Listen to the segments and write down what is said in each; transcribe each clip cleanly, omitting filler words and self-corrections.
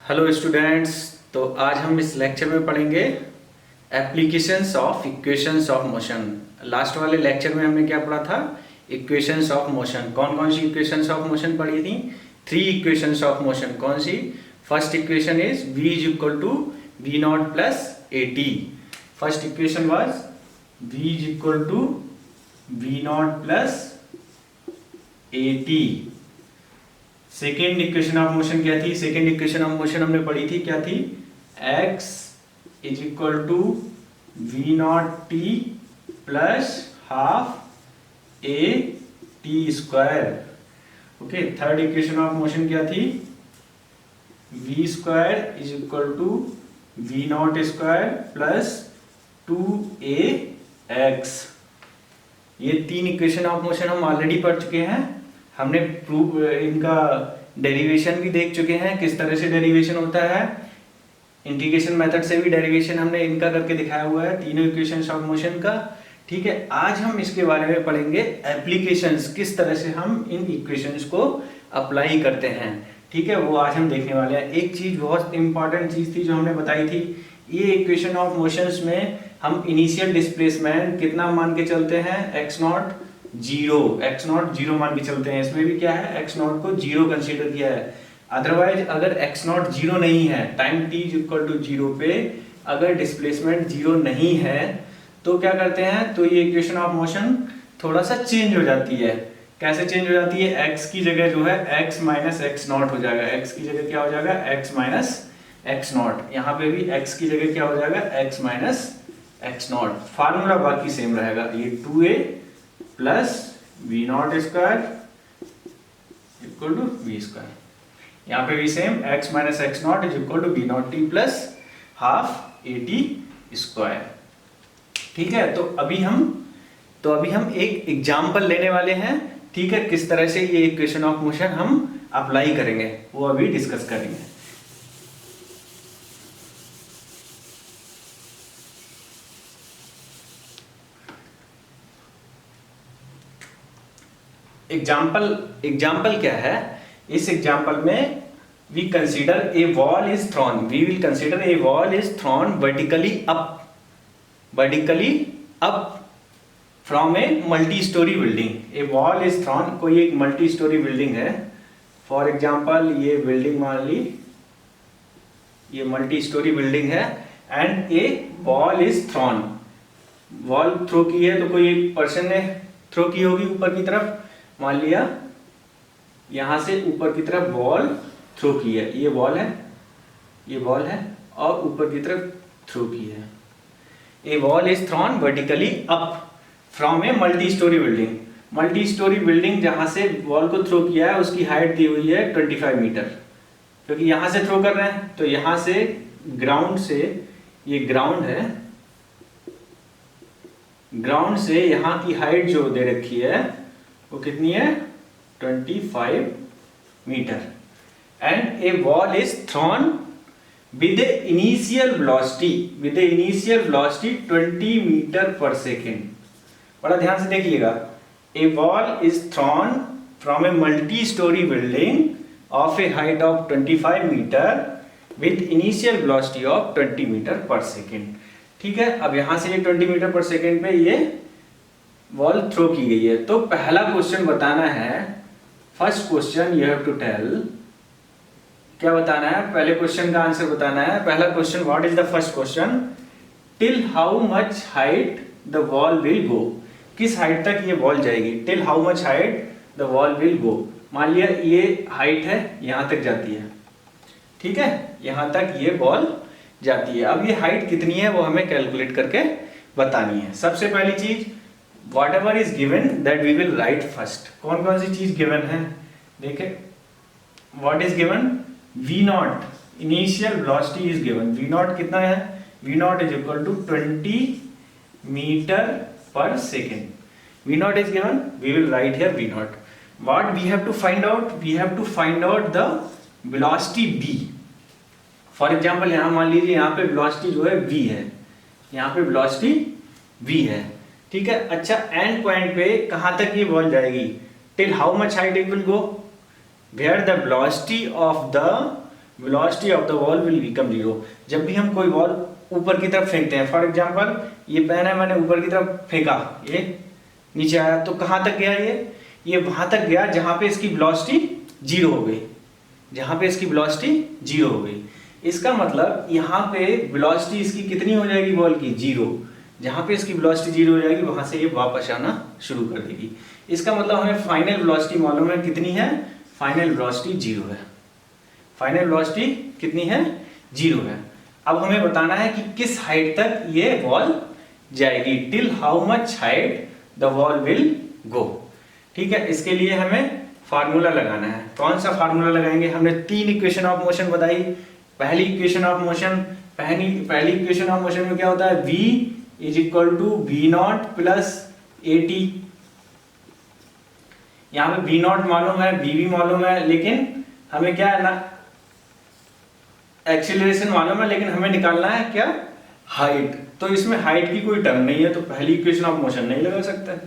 Hello students. तो आज हम इस लेक्चर में पढ़ेंगे applications of equations of motion. Last वाले लेक्चर में हमने क्या पढ़ा था? Equations of motion. कौन कौन सी इक्वेशंस ऑफ मोशन पढ़ी थी? 3 इक्वेशंस ऑफ मोशन। कौन सी? First equation is v is equal to v not plus a t. First equation was v is equal to v not plus a t. Second equation of motion क्या थी? Second equation of motion हमने पढ़ी थी, क्या थी? x is equal to v not t plus half a t square. Okay, third equation of motion क्या थी? v square is equal to v not square plus 2ax। ये 3 equation of motion हम already पढ़ चुके हैं। हमने proof इनका derivation भी देख चुके हैं, किस तरह से डेरिवेशन होता है। इंटीग्रेशन मेथड से भी डेरिवेशन हमने इनका करके दिखाया हुआ है, तीनों इक्वेशंस ऑफ मोशन का। ठीक है, आज हम इसके बारे में पढ़ेंगे एप्लीकेशंस, किस तरह से हम इन इक्वेशंस को अप्लाई करते हैं। ठीक है, वो आज हम देखने वाले हैं। एक चीज बहुत इंपॉर्टेंट चीज थी जो हमने बताई थी, ये इक्वेशन ऑफ मोशंस में हम इनिशियल डिस्प्लेसमेंट कितना मान के चलते हैं? x नॉट जीरो मान के चलते हैं। इसमें भी क्या है? x नॉट को जीरो कंसीडर किया है। अदरवाइज अगर x नॉट जीरो नहीं है, time t is equal to zero पे अगर डिस्प्लेसमेंट जीरो नहीं है तो क्या करते हैं? तो ये इक्वेशन ऑफ मोशन थोड़ा सा चेंज हो जाती है। कैसे चेंज हो जाती है? x की जगह जो है x माइनस एक्स नॉट हो जाएगा। x की जगह क्या हो जाएगा? x minus x not. यहाँ पे भी x की जगह क्या हो जाएगा? x minus x naught. Formula बाकी सेम रहेगा, ये 2a plus v not square equal to v square. यहाँ पे भी same x minus x naught is equal to v not t plus half a t square. ठीक है, तो अभी हम एक एग्जाम्पल लेने वाले हैं। ठीक है, किस तरह से ये इक्वेशन ऑफ मोशन हम अप्लाई करेंगे वो अभी डिस्कस करेंगे। एग्जाम्पल क्या है? इस एग्जाम्पल में we will consider a ball is thrown vertically up from a multi storey building. A ball is thrown, कोई एक मल्टी स्टोरी बिल्डिंग है। फॉर एग्जाम्पल ये बिल्डिंग मान ली, ये मल्टी स्टोरी बिल्डिंग है and a ball is thrown. Ball throw की है तो कोई एक पर्सन ने थ्रो की होगी ऊपर की तरफ। मान लिया यहां से ऊपर की तरफ बॉल थ्रो की है, ये बॉल है और ऊपर की तरफ थ्रो की है। A ball is thrown vertically up from a multi storey building. Multi storey building जहां से वॉल को थ्रो किया है उसकी हाइट दी हुई है 25 मीटर, क्योंकि यहां से थ्रो कर रहे हैं तो यहां से ग्राउंड से, ये ग्राउंड है, ग्राउंड से यहां की हाइट जो दे रखी है वो कितनी है? 25 metre. And a ball is thrown with initial velocity 20 metre per second. बड़ा ध्यान से देखिएगा, a ball is thrown from a multi storey building of a height of 25 metre with initial velocity of 20 metre per second. ठीक है, अब यहां से ये 20 मीटर पर सेकेंड पे ये वॉल थ्रो की गई है। तो पहला क्वेश्चन बताना है, first question you have to tell. क्या बताना है? पहले क्वेश्चन का आंसर बताना है। पहला question, what is the first question? Till how much height the wall will go. किस हाइट तक ये वॉल जाएगी? Till how much height the wall will go. मान लिया ये हाइट है, यहां तक जाती है। ठीक है, यहां तक ये वॉल जाती है। अब ये हाइट कितनी है वो हमें कैलकुलेट करके बतानी है। सबसे पहली चीज, whatever is given that we will write first। कौन कौन सी चीज गिवन है? देखे, what is given? v naught initial velocity is given। v naught कितना है? v naught is equal to 20 meter per second। v naught is given, we will write here v naught। what we have to find out? we have to find out the velocity v। for example यहाँ मान लीजिए यहाँ पे velocity जो है v है, यहाँ पे velocity v है। ठीक है, अच्छा एंड पॉइंट पे कहां तक ये बॉल जाएगी? Till how much height it will go? where the velocity of the velocity of the ball will become zero. जब भी हम कोई बॉल ऊपर की तरफ फेंकते हैं, फॉर एग्जांपल ये पेन है, मैंने ऊपर की तरफ फेंका, ये नीचे आया, तो कहाँ तक गया ये वहां तक गया जहां पे इसकी वेलोसिटी जीरो हो गई, जहां पे इसकी वेलोसिटी जीरो हो गई। इसका मतलब यहाँ पे वेलोसिटी इसकी कितनी हो जाएगी बॉल की, जीरो। जहां पे इसकी वेलोसिटी जीरो हो जाएगी वहां से ये वापस आना शुरू कर देगी। इसका मतलब हमें फाइनल वेलोसिटी मालूम है कितनी है, फाइनल वेलोसिटी जीरो है। फाइनल वेलोसिटी कितनी है, जीरो है। अब हमें बताना है कि किस हाइट तक ये बॉल जाएगी, till how much height the ball will go. ठीक है, इसके लिए हमें फार्मूला लगाना है। कौन सा फार्मूला लगाएंगे, हमने तीन इक्वेशन ऑफ मोशन बताई। पहली इक्वेशन ऑफ मोशन, पहली इक्वेशन ऑफ मोशन में क्या होता है, v is equal to v not plus a t. यहाँ पे वी नॉट मालूम है, वी भी मालूम है, लेकिन हमें क्या है ना, एक्सीलरेशन मालूम है, लेकिन हमें निकालना है क्या, हाइट। तो इसमें हाइट की कोई टर्म नहीं है, तो पहली इक्वेशन ऑफ मोशन नहीं लगा सकते।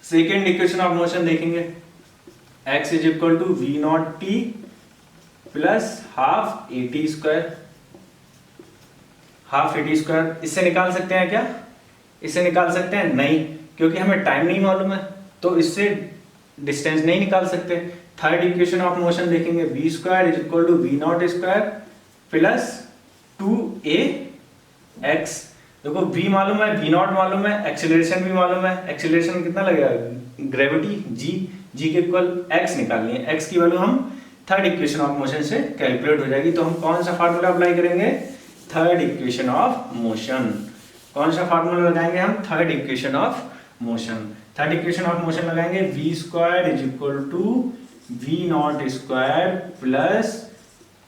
सेकेंड इक्वेशन ऑफ मोशन देखेंगे, x is equal to v not t plus half a t square, half a t square. इससे निकाल सकते हैं क्या, इससे निकाल सकते हैं नहीं, क्योंकि हमें टाइम नहीं मालूम है, तो इससे डिस्टेंस नहीं निकाल सकते। थर्ड इक्वेशन ऑफ मोशन देखेंगे, v square is equal to v not square plus two a x. देखो v मालूम है, v नॉट मालूम है, एक्सेलरेशन भी मालूम है। एक्सेलरेशन कितना लगेगा, ग्रेविटी g के इक्वल x निकालनी है। x की वैल्यू हम थर्ड इक्वेशन ऑफ मोशन से कैलकुलेट हो जाएगी। तो हम कौन सा फार्मूला अप्लाई करेंगे, थर्ड इक्वेशन ऑफ मोशन। कौन सा फार्मूला लगाएंगे हम, third equation of motion. Third equation of motion लगाएंगे, v square is equal to v not square plus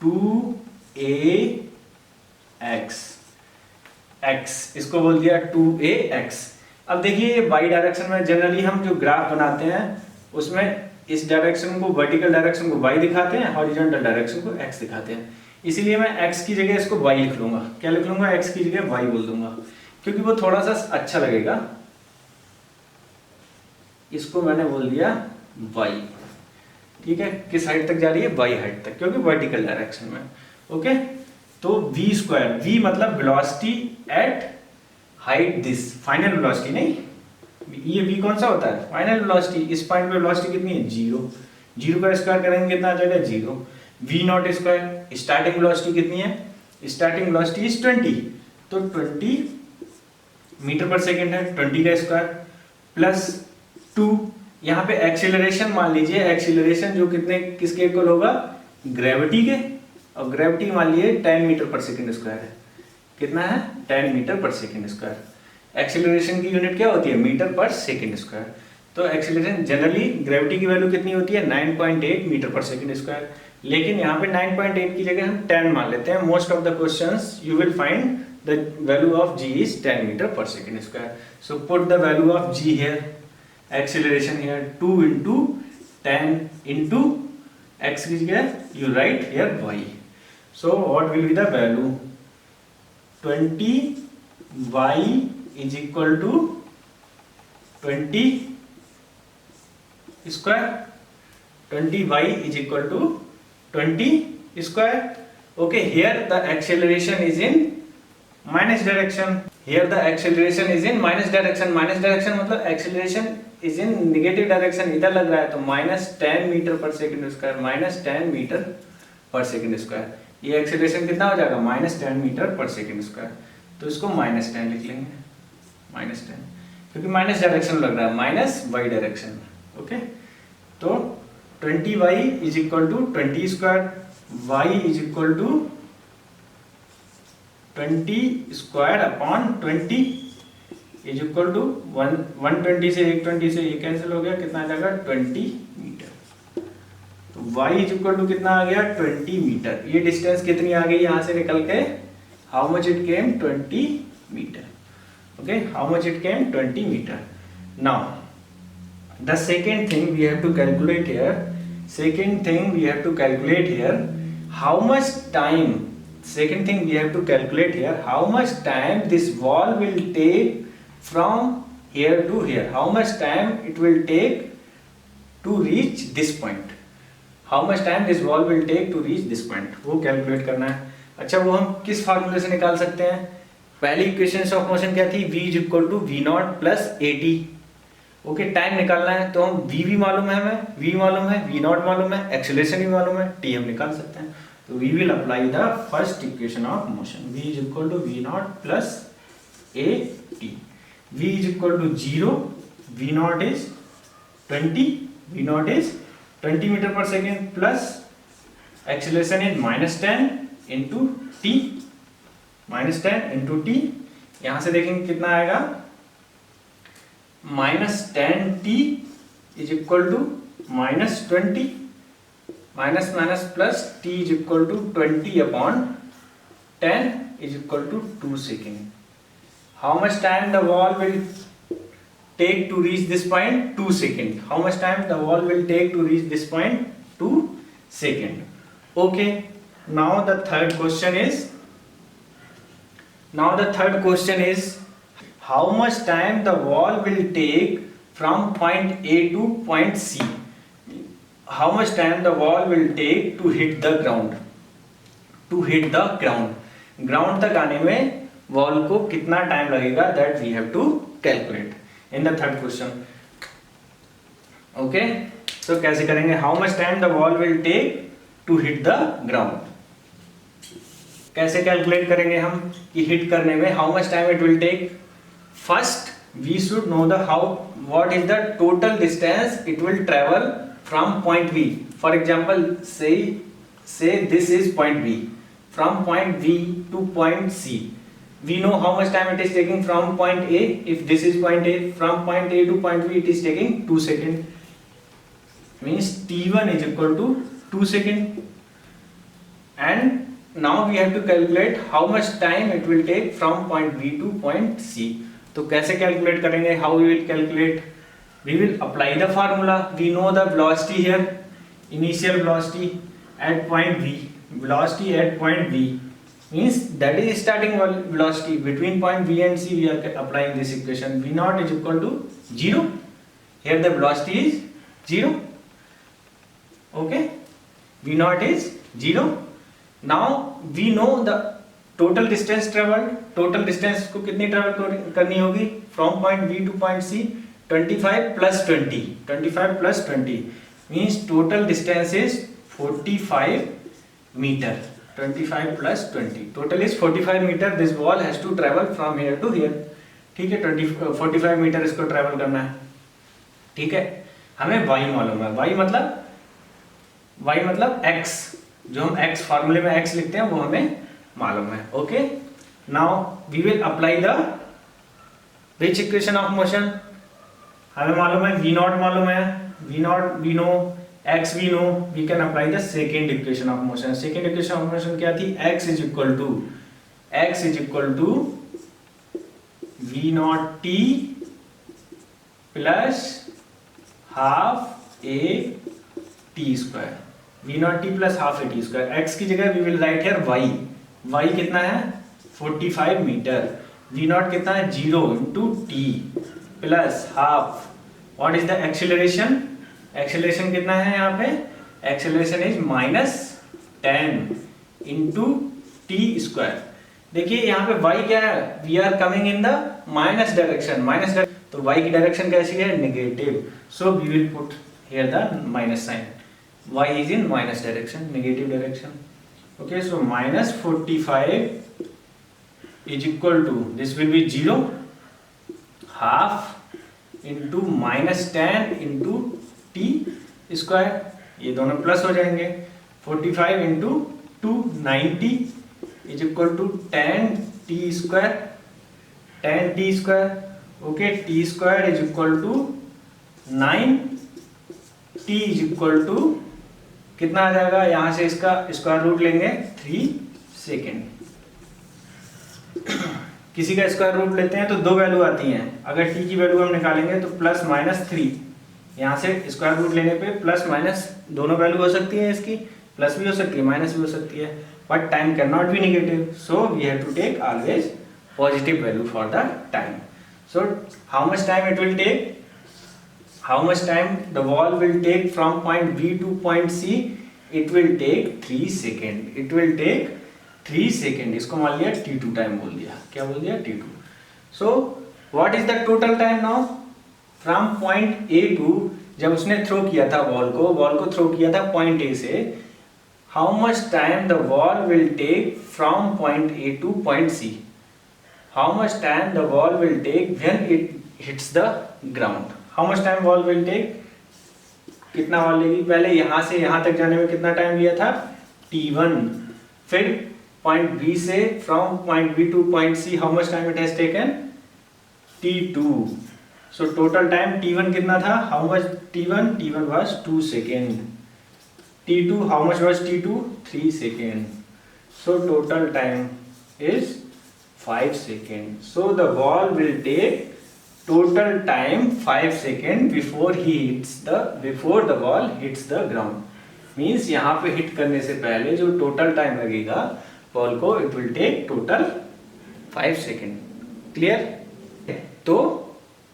two a x. x इसको बोल दिया 2ax। अब देखिए ये y डायरेक्शन में जनरली हम जो ग्राफ बनाते हैं उसमें इस डायरेक्शन को, वर्टिकल डायरेक्शन को y दिखाते हैं, हॉरिजॉन्टल डायरेक्शन को x दिखाते हैं। इसीलिए मैं x की जगह इसको y लिख लूंगा। क्या लिख लूंगा, x की जगह y बोल दूंगा, क्योंकि वो थोड़ा सा अच्छा लगेगा। इसको मैंने बोल दिया y। ठीक है, किस हाइट तक जा रही है, y हाइट तक, क्योंकि वर्टिकल डायरेक्शन में। ओके, तो v स्क्वायर, v मतलब velocity at height this, final velocity नहीं, ये v कौन सा होता है, फाइनल वेलोसिटी। इस पॉइंट पे वेलोसिटी कितनी है, जीरो। जीरो का स्क्वायर करेंगे कितना आ जाएगा, zero. v nought square, starting velocity कितनी है, स्टार्टिंग वेलोसिटी इज 20, तो 20 मीटर पर सेकेंड है, 20 का स्क्वायर प्लस 2। यहाँ पे एक्सीलरेशन मान लीजिए, एक्सीलरेशन जो कितने, किसके इक्वल होगा, ग्रेविटी के, और ग्रेविटी मान लीजिए 10 मीटर पर सेकेंड स्क्वायर है। कितना है, 10 metre per second square. Acceleration की यूनिट क्या होती है, मीटर पर सेकेंड स्क्वायर। तो एक्सीलरेशन जनरली ग्रेविटी की वैल्यू कितनी होती है, 9.8 मीटर पर सेकेंड स्क्वायर, लेकिन यहाँ पे 9.8 की जगह हम 10 मान लेते हैं। Most of the questions you will find the value of g is 10 metre per second square. So put the value of g here, acceleration here 2 into 10 into x की जगह you write here y. So what will be the value? 20y is equal to 20 square. 20y is equal to 20 square. Okay, here the acceleration is in minus direction. Here the acceleration is in minus direction. Minus direction मतलब acceleration is in negative direction. इधर लग रहा है तो -10 metre per second square, -10 metre per second square. ये acceleration कितना हो जाएगा, -10 मीटर पर सेकेंड स्क्वायर। तो इसको -10 लिख लेंगे, -10, क्योंकि माइनस डायरेक्शन लग रहा है, माइनस वाई डायरेक्शन में। ओके, तो 20y is equal to 20 square, y is equal to 20 square upon 20 is equal to 120 से 120 से ये कैंसिल हो गया, कितना आ जाएगा 20 मीटर। तो y इज इक्वल टू कितना आ गया 20 मीटर। ये डिस्टेंस कितनी आ गई यहाँ से निकल के, how much it came 20 metre. Okay, how much it came 20 metre. Now the second thing we have to calculate here, how much time, second thing we have to calculate here, how much time this ball will take from here to here, how much time it will take to reach this point। How much time this ball will take to reach this point, वो calculate करना है। अच्छा, वो हम किस फार्मूले से निकाल सकते हैं? पहली इक्वेशन ऑफ मोशन क्या थी? v is equal to v not plus a t. Okay, time निकालना है तो हम v भी मालूम है, हमें v मालूम है, v नॉट मालूम है, एक्सेलरेशन भी मालूम है, t हम निकाल सकते हैं। तो we will apply the first equation of motion, v is equal to v not plus a t. v is equal to 0, v naught is 20, v naught is 20 metre per second plus acceleration is -10 into t, -10 into t. यहां से देखेंगे कितना आएगा, -10t is equal to -20, minus minus plus t is equal to 20/10 is equal to 2 second. How much time the wall will take to reach this point? 2 seconds. How much time the wall will take to reach this point? 2 seconds. Okay, now the third question is how much time the wall will take from point A to point C? How much time the wall will take to hit the ground? Ground तक आने में wall को कितना time लगेगा, that we have to calculate in the third question. Okay, so कैसे करेंगे? How much time the wall will take to hit the ground? कैसे calculate करेंगे हम कि हिट करने में how much time it will take? First we should know the what is the total distance it will travel from point B. For example, say this is point B. From point B to point C, we know how much time it is taking from point A. If this is point A, from point A to point B it is taking 2 seconds. Means T1 is equal to 2 seconds. And now we have to calculate how much time it will take from point B to point C. तो कैसे calculate करेंगे? How we will calculate? We will apply the formula. We know the velocity here, initial velocity at point B. Velocity at point B means that is starting velocity. Between point B and C we are applying this equation. V naught is equal to 0. Here the velocity is 0. Okay, V naught is 0. Now we know the total distance traveled. Total distance को कितनी travel करनी होगी? From point B to point C 25 plus 20. 25 plus 20 means total distance is 45 meter. 25 plus 20 total is 45 meter. This wall has to travel from here to here. ठीक है, 45 metre इसको travel करना है। ठीक है, हमें y मालूम है। y मतलब x, जो हम x फॉर्मूले में x लिखते हैं वो हमें मालूम है। Okay, now we will apply the which equation of motion? हमें मालूम है v नॉट मालूम है, v naught we know, x we know, we can apply the second equation of motion. Second equation of motion क्या थी? x is equal to v naught t plus half a t square. v naught t plus half a t square. x की जगह we will write here y कितना है? 45 metre. v naught कितना है? 0 into t plus half. What is the acceleration? Acceleration कितना है यहाँ पे? Acceleration is -10 into t square. देखिए यहाँ पे y क्या है? We are coming in the minus direction, तो y की डायरेक्शन कैसी है? Negative. So we will put here the minus sign. y is in minus direction, negative direction. Okay, so -45 is equal to, this will be 0, half into -10 into t square, ये दोनों plus हो जाएंगे। 45 into 2 90 is equal to 10 t square. Okay, t square is equal to 9, t is equal to कितना आ जाएगा? यहां से इसका स्क्वायर रूट लेंगे 3 सेकेंड। किसी का स्क्वायर रूट लेते हैं तो 2 वैल्यू आती हैं। अगर टी की वैल्यू हम निकालेंगे तो +-3, यहाँ से स्क्वायर रूट लेने पे प्लस माइनस दोनों वैल्यू हो सकती है, इसकी प्लस भी हो सकती है माइनस भी हो सकती है, but time can not be negative, so we have to take always positive value for the time. So how much time it will take? how much time the ball will take from point B to point C? It will take 3 second. It will take 3 second. इसको मान लिया T2 time बोल दिया. क्या बोल दिया? T2. So what is the total time now? From point A to, जब उसने थ्रो किया था बॉल को थ्रो किया था पॉइंट A से, how much time the ball will take from point A to point C? How much time the ball will take when it hits the ground? How much time ball will take? कितना ball लेगी? पहले यहां से यहां तक जाने में कितना टाइम लिया था? T1. फिर पॉइंट B से from point B to point C, how much time it has taken? T2. So total time T1 कितना था? How much T1? T1 was 2 second. T2, how much was T2? 3 second. So total time is 5 second. So the ball will take total time 5 second before the ball hits the ground. Means यहाँ पे hit करने से पहले जो total time लगेगा ball को, it will take total 5 second. Clear? तो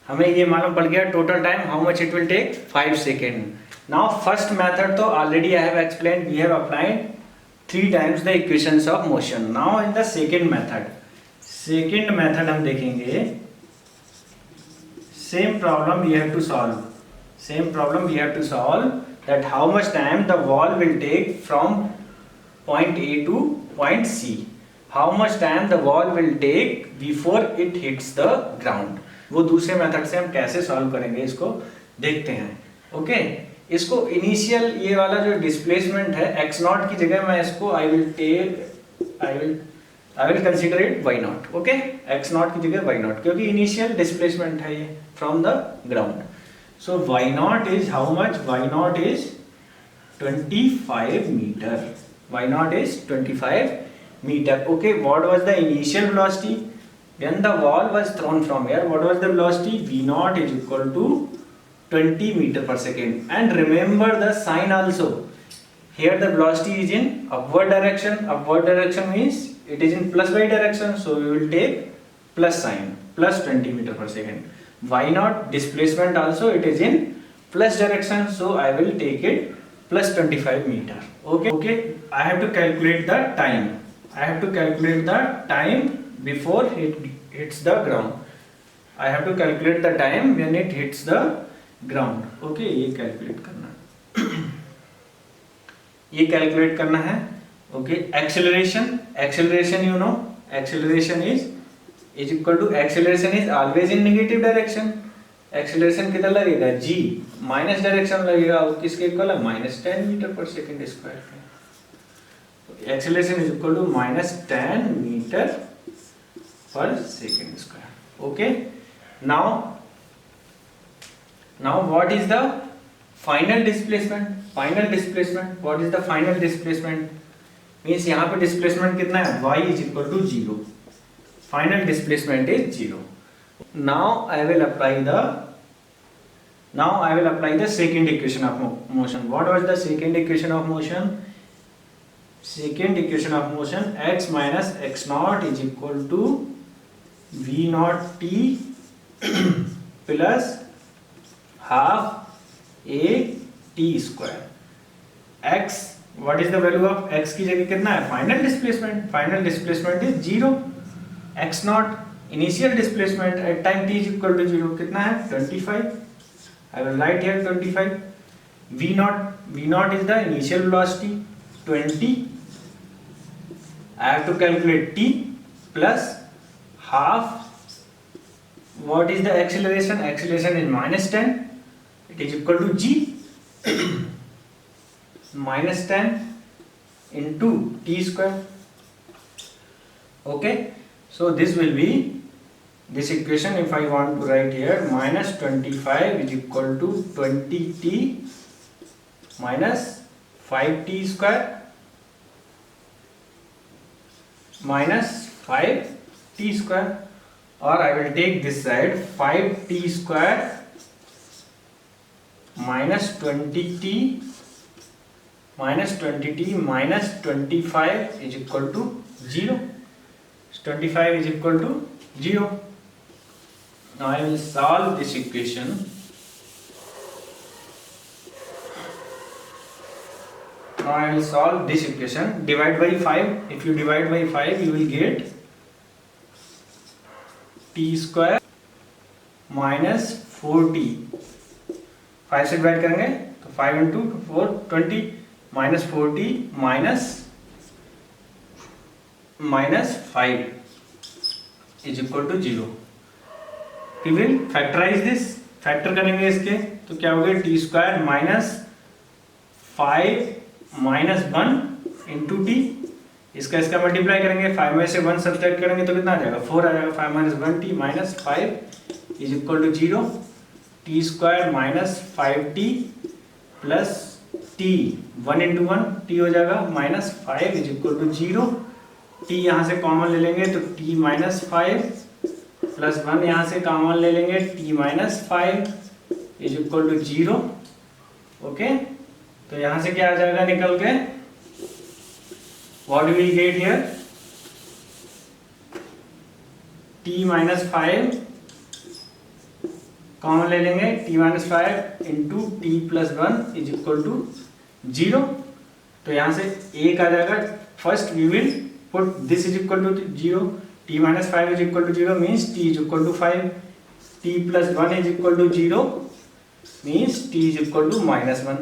हमें ये मालूम पड़ गया total time how much it will take? 5 second. Now first method तो already I have explained, we have applied 3 times the equations of motion. Now in the second method हम देखेंगे. Same problem we have to solve that how much time the ball will take from point A to point C. How much time the ball will take before it hits the ground. वो दूसरे method से हम कैसे solve करेंगे इसको देखते हैं. Okay, इसको इनिशियल ये वाला जो डिस्प्लेसमेंट है x नॉट की जगह मैं इसको I will consider it y naught. Okay, x naught की जगह y नॉट, क्योंकि इनिशियल डिस्प्लेसमेंट है ये from the ground. So y naught is how much? y naught is 25 metre. y naught is 25 meter. Okay, what was the initial velocity when the ball was thrown from here? What was the velocity? V naught is equal to 20 meter per second. And remember the sign also. Here the velocity is in upward direction. Upward direction means it is in plus y direction, so we will take plus sign, plus 20 meter per second. Y naught displacement also it is in plus direction, so I will take it plus 25 meter. Okay, I have to calculate the time. I have to calculate the time before it hits the ground. I have to calculate the time when it hits the ground. Okay, ये calculate करना है. Okay, acceleration you know, acceleration is equal to, acceleration is always in negative direction. Acceleration कितना लगेगा? g minus direction लगेगा, वो किसके equal है? minus 10 meter per second square. Acceleration is equal to minus 10 meter per second square. Okay, now what is the final displacement? What is the final displacement? Means यहाँ पे displacement कितना है? y is equal to 0. Final displacement is 0. Now I will apply the second equation of motion. What was the second equation of motion? Second equation of motion, x minus x naught is equal to v naught t plus half a t square. X, what is the value of x की जगह कितना है? Final displacement is 0. x naught initial displacement at time t is equal to 0 कितना है? 25. I will write here 25. v naught is the initial velocity 20. I have to calculate t plus half. What is the acceleration? Acceleration is minus 10. It is equal to g minus 10 into t square. Okay, so this will be this equation. If I want to write here, minus 25 is equal to 20t minus 5t square minus 5t square, or I will take this side 5t square minus 20t minus 25 is equal to 0. 25 is equal to 0. Now I will solve this equation. now I will solve this equation. Divide by 5. If you divide by 5, you will get t square minus 4t. 5 से divide करेंगे तो 5 into 4 20 minus 4t minus 5 is equal to 0. We will factorise this. Factor करेंगे इसके तो क्या हो गया, t square minus 5 minus 1 into t. इसका मल्टीप्लाई करेंगे, 5 में से 1 सब्ट्रैक्ट करेंगे तो कितना आ जाएगा, 4 आ जाएगा. 5 minus 1 t minus 5 is equal to 0. T square minus 5t plus t 1 into 1 t हो जाएगा minus 5 is equal to 0. T यहाँ से कॉमन ले लेंगे तो टी माइनस 5 प्लस 1 यहाँ से कॉमन ले लेंगे, t minus 5 is equal to 0. Okay, तो यहाँ से क्या आ जाएगा निकल के, what we will get here, t minus 5 common ले लेंगे, t minus 5 into t plus 1 is equal to 0. तो यहाँ से 1 आ जाएगा. First we will put this is equal to 0. t minus 5 is equal to 0 means t is equal to 5. t plus 1 is equal to 0 means t is equal to minus 1.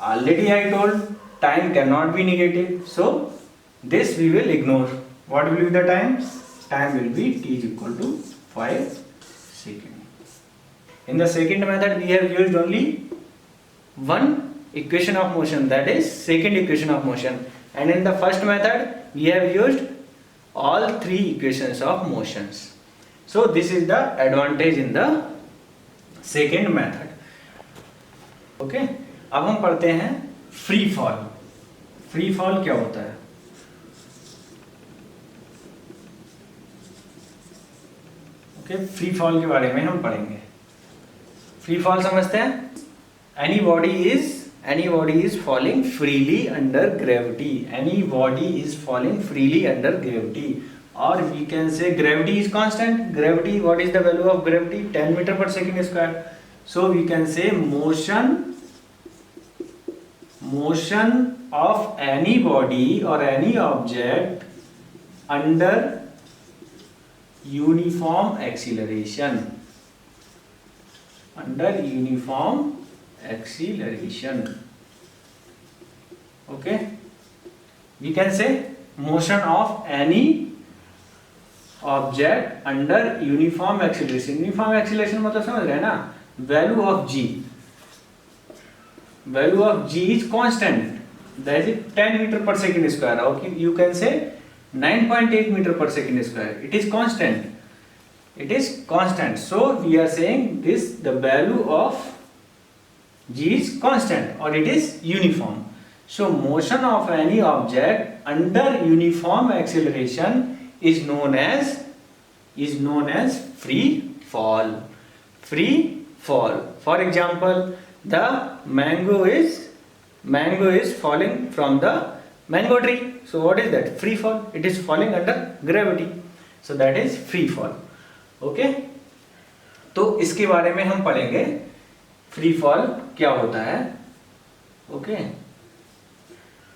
Already I told time cannot be negative, so this we will ignore. What will be the time? Time will be t is equal to 5 seconds. In the second method we have used only one equation of motion, that is second equation of motion, and in the first method we have used all three equations of motions. So this is the advantage in the second method. Okay, अब हम पढ़ते हैं free fall. Free fall क्या होता है? Okay, free fall के बारे में हम पढ़ेंगे. फ्री फॉल समझते हैं. Any body is falling freely under gravity. Any body is falling freely under gravity, और we can say gravity is constant. Gravity, what is the value of gravity? 10 metre per second square. So we can say motion of any body or any object under uniform acceleration. Under uniform acceleration. Okay, we can say motion of any object under uniform acceleration. Uniform acceleration मतलब समझ रहे हैं ना? Value of g. Value of g is constant, that is 10 meter per second square. Okay, you can say 9.8 meter per second square. It is constant. It is constant. So we are saying this, the value of g is constant or it is uniform. So motion of any object under uniform acceleration is known as free fall. Free fall. For example, the mango is falling from the mango tree. So what is that? Free fall. It is falling under gravity. So that is free fall. Okay, तो इसके बारे में हम पढ़ेंगे free fall क्या होता है. Okay,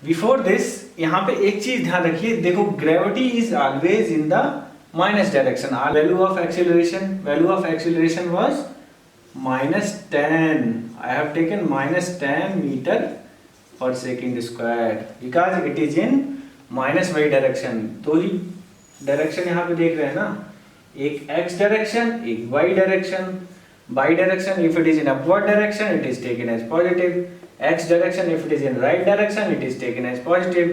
before this यहाँ पे एक चीज ध्यान रखिए. देखो, gravity is always in the minus direction. Value of acceleration was -10. I have taken -10 meter per second square because it is in minus y direction. तो ही डायरेक्शन यहाँ पे देख रहे हैं ना, एक x डायरेक्शन, एक y direction. y direction if it is in upward direction it is taken as positive. x direction if it is in right direction it is taken as positive.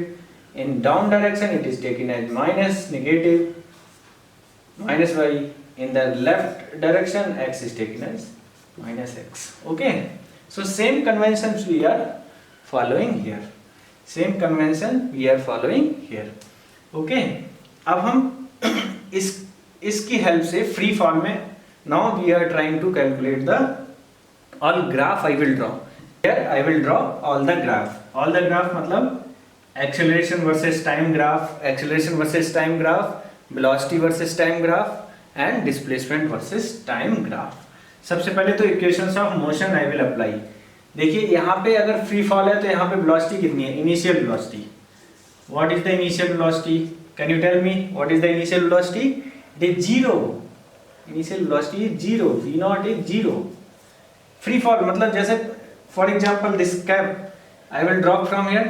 In down direction it is taken as minus, negative, minus y. In the left direction x is taken as minus x. Okay, so same conventions we are following here. Okay, अब हम इसकी help से free fall में now we are trying to calculate the all graph I will draw. Here I will draw all the graph. All the graph मतलब acceleration versus time graph, velocity versus time graph and displacement versus time graph. सबसे पहले तो equations of motion I will apply. देखिए यहाँ पे अगर free fall है तो यहाँ पे वेलोसिटी कितनी है, initial velocity. What is the initial velocity, can you tell me what is the initial velocity? It is zero. Initial velocity is zero, v naught is zero. Free fall मतलब जैसे for example this cap I will drop from here.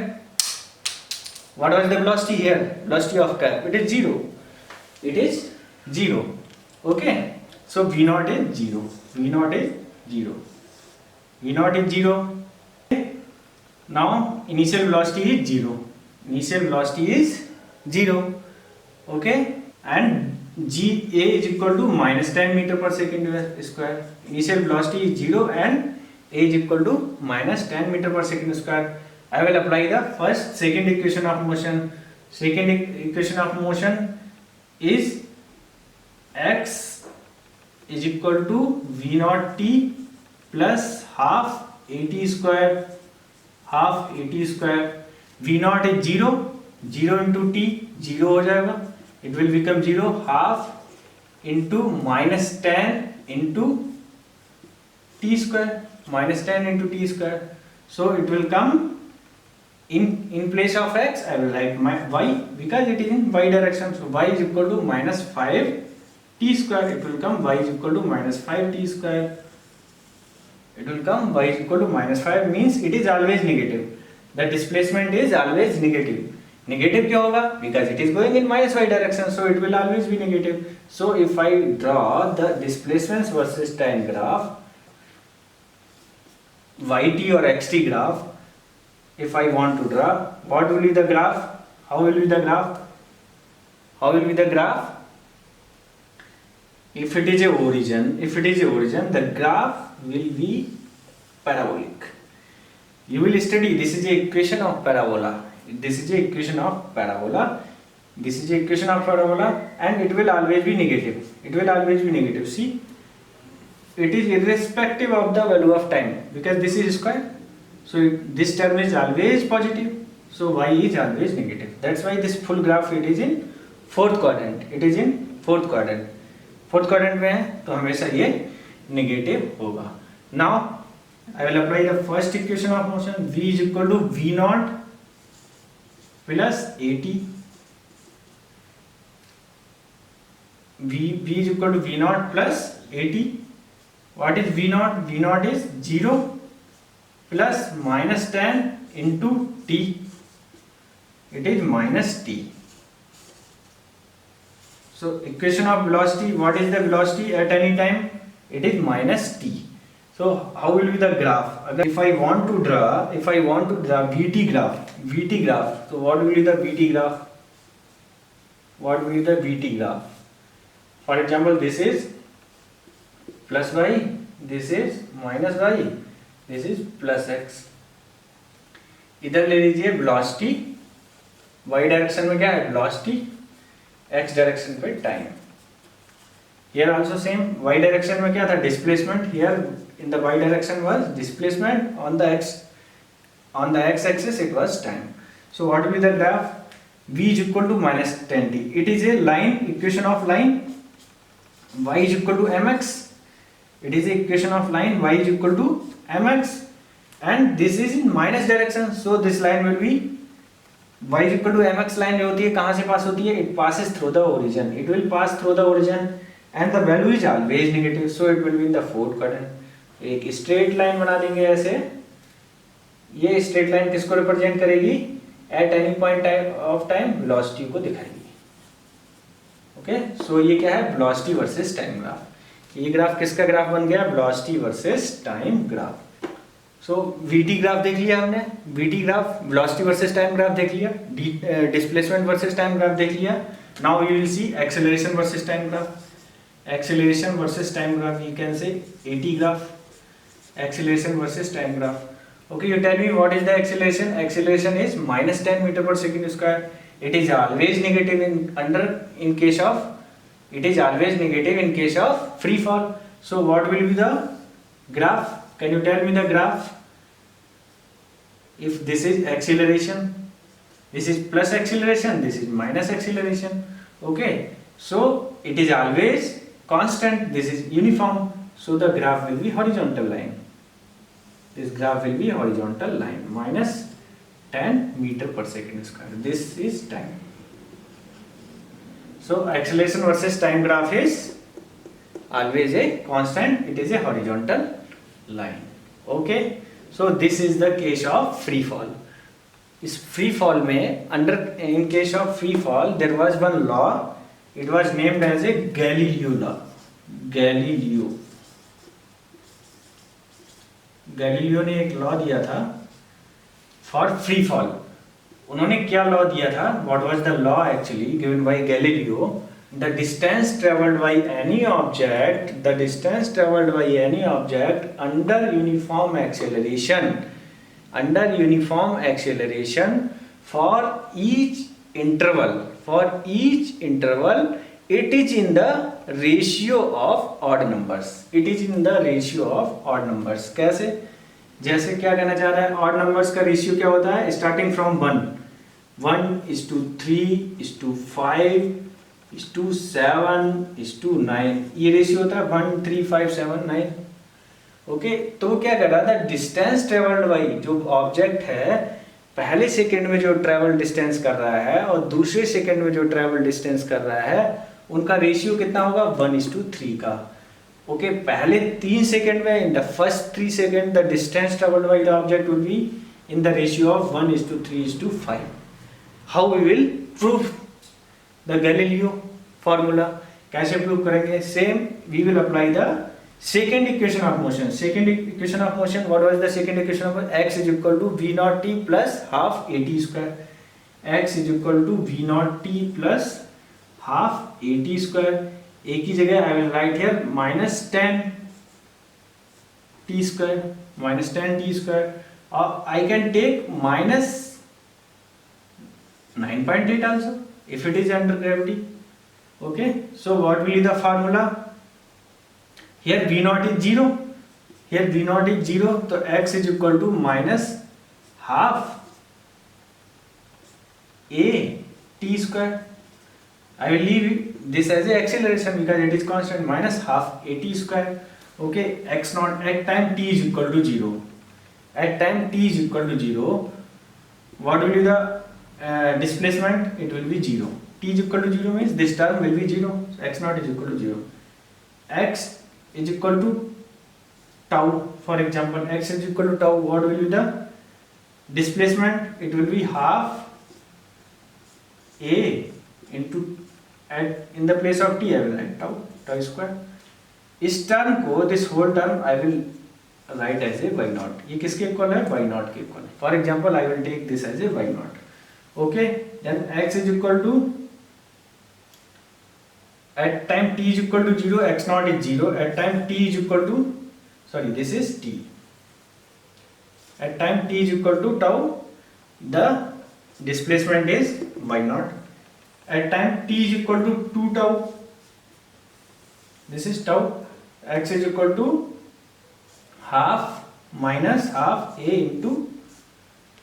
What was the velocity here, velocity of cap, it is zero. It is zero. Okay, so v naught is zero, v naught is zero, v naught is 0. Now initial velocity is 0. Initial velocity is 0. Okay, and g a is equal to minus 10 meter per second square. Initial velocity is 0 and a is equal to minus 10 meter per second square. I will apply the second equation of motion. Second equation of motion is x is equal to v naught t plus half at square, half at square. v naught is 0, 0 into t, 0 हो जाएगा, it will become 0, half into minus 10 into t square, minus 10 into t square. So it will come in place of x I will write my y because it is in y direction. So y is equal to minus 5 t square. It will come y is equal to minus 5 t square. It will come y is equal to minus 5 means it is always negative. The displacement is always negative. Negative क्यों होगा? Because it is going in minus y direction, so it will always be negative. So if I draw the displacements versus time graph, yt or xt graph, if I want to draw, what will be the graph? How will be the graph? How will be the graph? If it is a origin, the graph will be parabolic. You will study, this is the equation of parabola. This is the equation of parabola. This is the equation of parabola, and it will always be negative. It will always be negative. See, it is irrespective of the value of time because this is square. So this term is always positive. So y is always negative. That's why this full graph it is in fourth quadrant. It is in fourth quadrant. Fourth quadrant में है तो हमेशा ये negative होगा. Now I will apply the first equation of motion. v is equal to v naught plus at. v is equal to v naught plus at. What is v naught? v naught is 0 plus minus 10 into t. It is minus t. So equation of velocity, what is the velocity at any time? It is minus t. So how will be the graph? If I want to draw vt graph, so what will be the vt graph? What will be the vt graph? For example, this is plus y, this is minus y, this is plus x. इधर ले लीजिए velocity, y direction में क्या है velocity, x direction पे time. Here also same, y direction में क्या था displacement. Here in the y direction was displacement, on the x axis it was time. So what will be the graph? v is equal to minus 10t. It is a line, equation of line. Y is equal to mx. It is a equation of line. Y is equal to mx, and this is in minus direction. So this line will be y is equal to mx. line जो होती है कहाँ से पास होती है? It passes through the origin. It will pass through the origin and the value is always negative. So it will be in the fourth quadrant. एक straight line बना देंगे ऐसे. ये स्ट्रेट लाइन किसको रिप्रेजेंट करेगी? At any point of time velocity को दिखाएगी. Okay, so ये क्या है? Velocity versus time graph. ये ग्राफ किसका ग्राफ बन गया? वेलोसिटी वर्सेस टाइम ग्राफ. सो वीटी ग्राफ देख लिया हमने, VT graph velocity versus time graph देख लिया, डिस्प्लेसमेंट वर्सेस टाइम ग्राफ देख लिया. Now you will see acceleration versus time graph. Acceleration versus time graph, you can say AT graph. Acceleration versus time graph. Okay, you tell me what is the acceleration? Acceleration is minus 10 meter per second square. It is always negative in case of free fall. So what will be the graph? Can you tell me the graph? If this is acceleration, this is plus acceleration, this is minus acceleration. Okay, so it is always constant, this is uniform, so the graph will be horizontal line. this graph will be horizontal line, minus 10 meter per second square. This is time. So acceleration versus time graph is always a constant, it is a horizontal line. Okay, so this is the case of free fall. इस free fall में in case of free fall there was one law, it was named as a Galileo law. Galileo ने एक law दिया था for free fall. उन्होंने क्या law दिया था? What was the law actually given by Galileo? The distance travelled by any object under uniform acceleration for each interval it is in the ratio of odd numbers. कैसे? जैसे क्या कहना चाह रहा है? odd numbers का रेशियो क्या होता है? स्टार्टिंग फ्रॉम 1:3:5:5:7:9 ये रेशियो होता है 1 3 5 7 9. ओके, तो क्या कर रहा था? डिस्टेंस ट्रेवल्ड बाई, जो ऑब्जेक्ट है पहले सेकेंड में जो ट्रेवल डिस्टेंस कर रहा है और दूसरे सेकेंड में जो ट्रेवल डिस्टेंस कर रहा है, उनका रेशियो कितना होगा? 1:3 का. ओके, पहले 3 सेकेंड में, in the first 3 second the distance travelled by the object will be in the ratio of 1:3:5. How we will prove the Galileo formula? कैसे प्रूव करेंगे? Same we will apply the second equation of motion. What was the second equation of motion? X is equal to v naught t plus half at square. X is equal to v naught t plus half at square. एक ही जगह I will write here minus 10 t square. Or I can take minus 9.8 also if it is under gravity. Okay, so what will be the formula? Here v naught is 0. So x is equal to minus half a t square. I will leave this as a acceleration because it is constant, minus half a t square. Okay, x naught at time t is equal to 0. What will be the displacement? It will be 0. T is equal to 0 means this term will be 0. So x naught is equal to 0. X is equal to tau. For example, x is equal to tau. What will be the displacement? It will be half a into, in the place of t I will write tau square. इस term को, this whole term I will write as a y naught. ये किसके equal है? y naught के equal. For example, I will take this as a y naught. Okay, then x is equal to, at time t is equal to 0, x naught is 0. At time t is equal to, this is t. At time t is equal to tau, the displacement is y naught. At time t is equal to 2 tau, this is tau. X is equal to half minus half a into,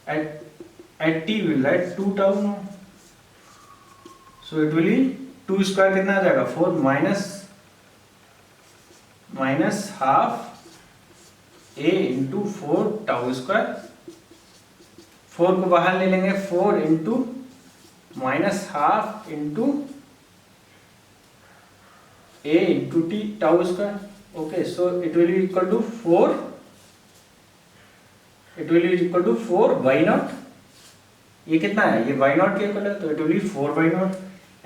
at t we will write 2 tau now. So it will be 2 square कितना आ जाएगा? 4 minus half a into 4 tau square. 4 को बाहर ले लेंगे, 4 into minus half into a into t tau square. Okay, so it will be equal to 4 y naught. ये कितना है? ये y naught के इक्वल है, तो it will be 4 y naught.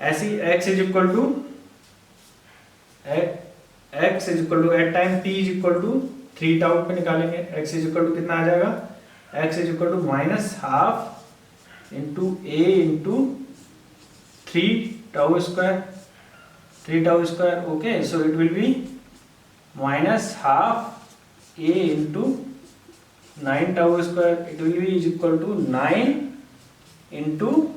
ऐसी x is equal to at time t is equal to 3 tau पे निकालेंगे. x is equal to कितना आ जाएगा? x is equal to minus half into a into 3 tau square. Okay, so it will be minus half a into 9 tau square. It will be is equal to 9 into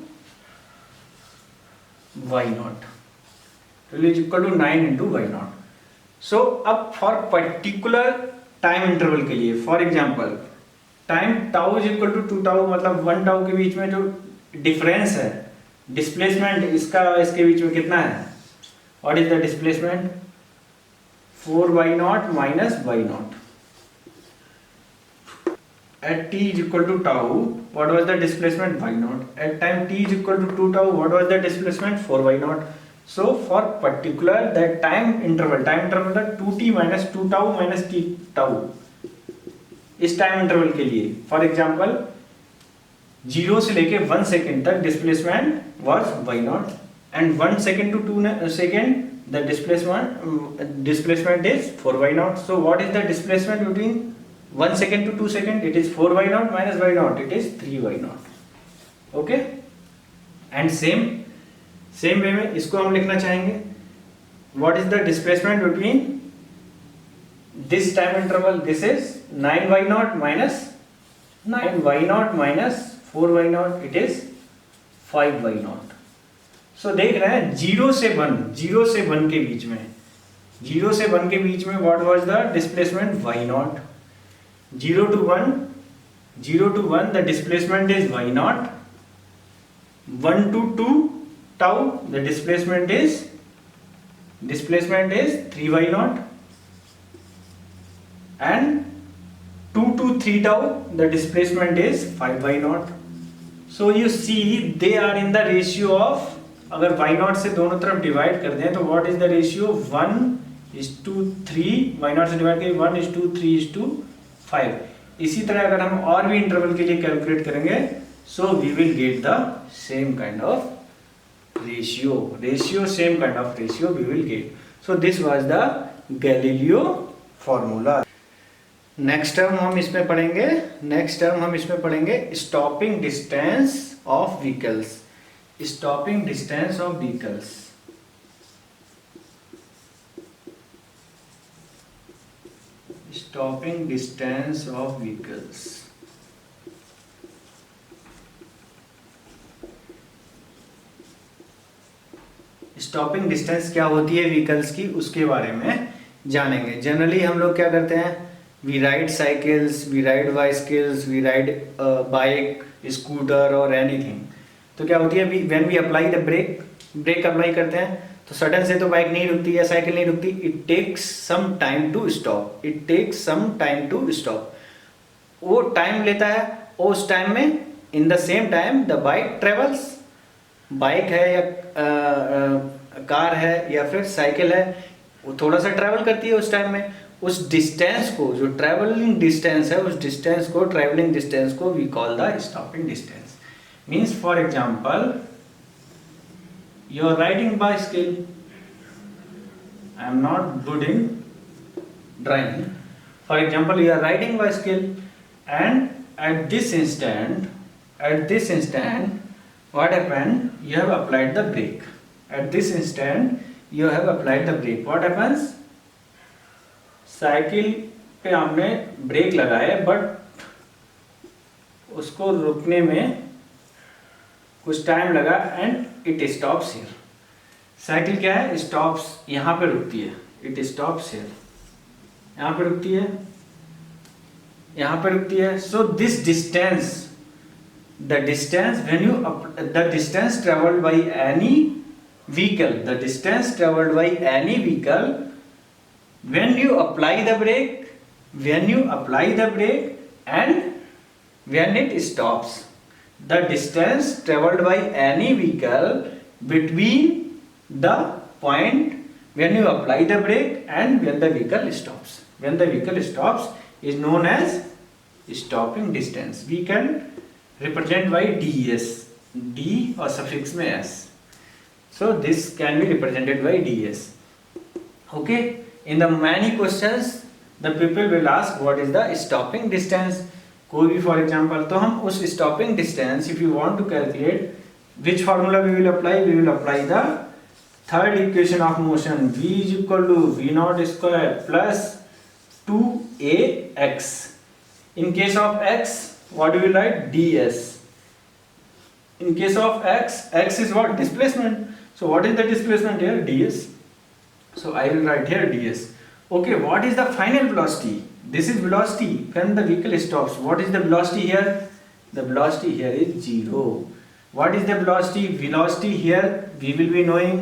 y naught. It will be equal to 9 into y naught. So अब for particular time interval के लिए, for example, time tau is equal to 2 tau, मतलब 1 tau के बीच में जो difference है, displacement इसके बीच में कितना है? What is the displacement? 4 y naught minus y naught. at t is equal to tau, what was the displacement? Y naught. At time t is equal to 2 tau, what was the displacement? 4y naught. So for particular that time interval था 2t minus 2 tau minus t tau, इस time interval के लिए for example 0 से लेके 1 second तक displacement was y naught and 1 second to 2 second the displacement is 4y naught. So what is the displacement between 1 second to 2 second? It is 4y naught minus y naught, it is 3y naught. Okay, and same way में इसको हम लिखना चाहेंगे, what is the displacement between this time interval? This is 9y naught minus 9y naught minus 4y naught, it is 5y naught. So देख रहे हैं 0 से 1 के बीच में, 0 से 1 के बीच में what was the displacement? y naught. 0 to 1 the displacement is y naught. 1 to 2 tau the displacement is 3y naught, and 2 to 3 tau the displacement is 5y naught. So you see they are in the ratio of, अगर y naught से दोनों तरफ divide कर दें तो what is the ratio? 1:3. y naught से divide करें 1:3:5. इसी तरह अगर हम और भी इंटरवल के लिए कैलकुलेट करेंगे so we will get the same kind of ratio same kind of ratio we will get. So this was the Galileo formula. Next term हम इसमें पढ़ेंगे stopping distance of vehicles. Stopping distance of vehicles. Stopping distance of vehicles. Stopping distance क्या होती है vehicles की, उसके बारे में जानेंगे. जनरली हम लोग क्या करते हैं, we ride cycles, we ride bicycles, we ride bike, scooter और एनीथिंग. तो क्या होती है, when we apply the brake apply करते हैं तो सडन से तो बाइक नहीं रुकती या साइकिल नहीं रुकती. It takes some time to stop. वो टाइम लेता है, उस टाइम में in the same time the bike travels. Bike है या कार है या फिर साइकिल है, वो थोड़ा सा ट्रैवल करती है उस टाइम में. उस डिस्टेंस को, जो ट्रैवलिंग डिस्टेंस है, उस ट्रैवलिंग डिस्टेंस को we call the stopping distance. Means for example, you are riding bicycle. I am not good in driving. For example, you are riding bicycle, and at this instant, what happened? You have applied the brake. At this instant, you have applied the brake. What happens? Cycle पे हमने break लगाए, but उसको रुकने में कुछ time लगा and it stops here. Cycle क्या है, स्टॉप्स, यहाँ पे रुकती है. इट स्टॉप्स हियर, यहाँ पे रुकती है, यहाँ पे रुकती है. So this distance, the distance travelled by any vehicle, when you apply the brake and when it stops, the distance traveled by any vehicle between the point when you apply the brake and when the vehicle stops is known as stopping distance. We can represent by ds, d or suffix में s. So this can be represented by ds. Okay, in the many questions the people will ask what is the stopping distance. कोई भी for example, तो हम उस stopping distance, if you want to calculate which formula we will apply the third equation of motion, v is equal to v nought square plus 2ax. In case of x what you will write, ds. In case of x is what, displacement. So what is the displacement here, ds. So I will write here ds. Okay, what is the final velocity? This is velocity when the vehicle stops. What is the velocity here? The velocity here is 0. What is the velocity? Velocity here we will be knowing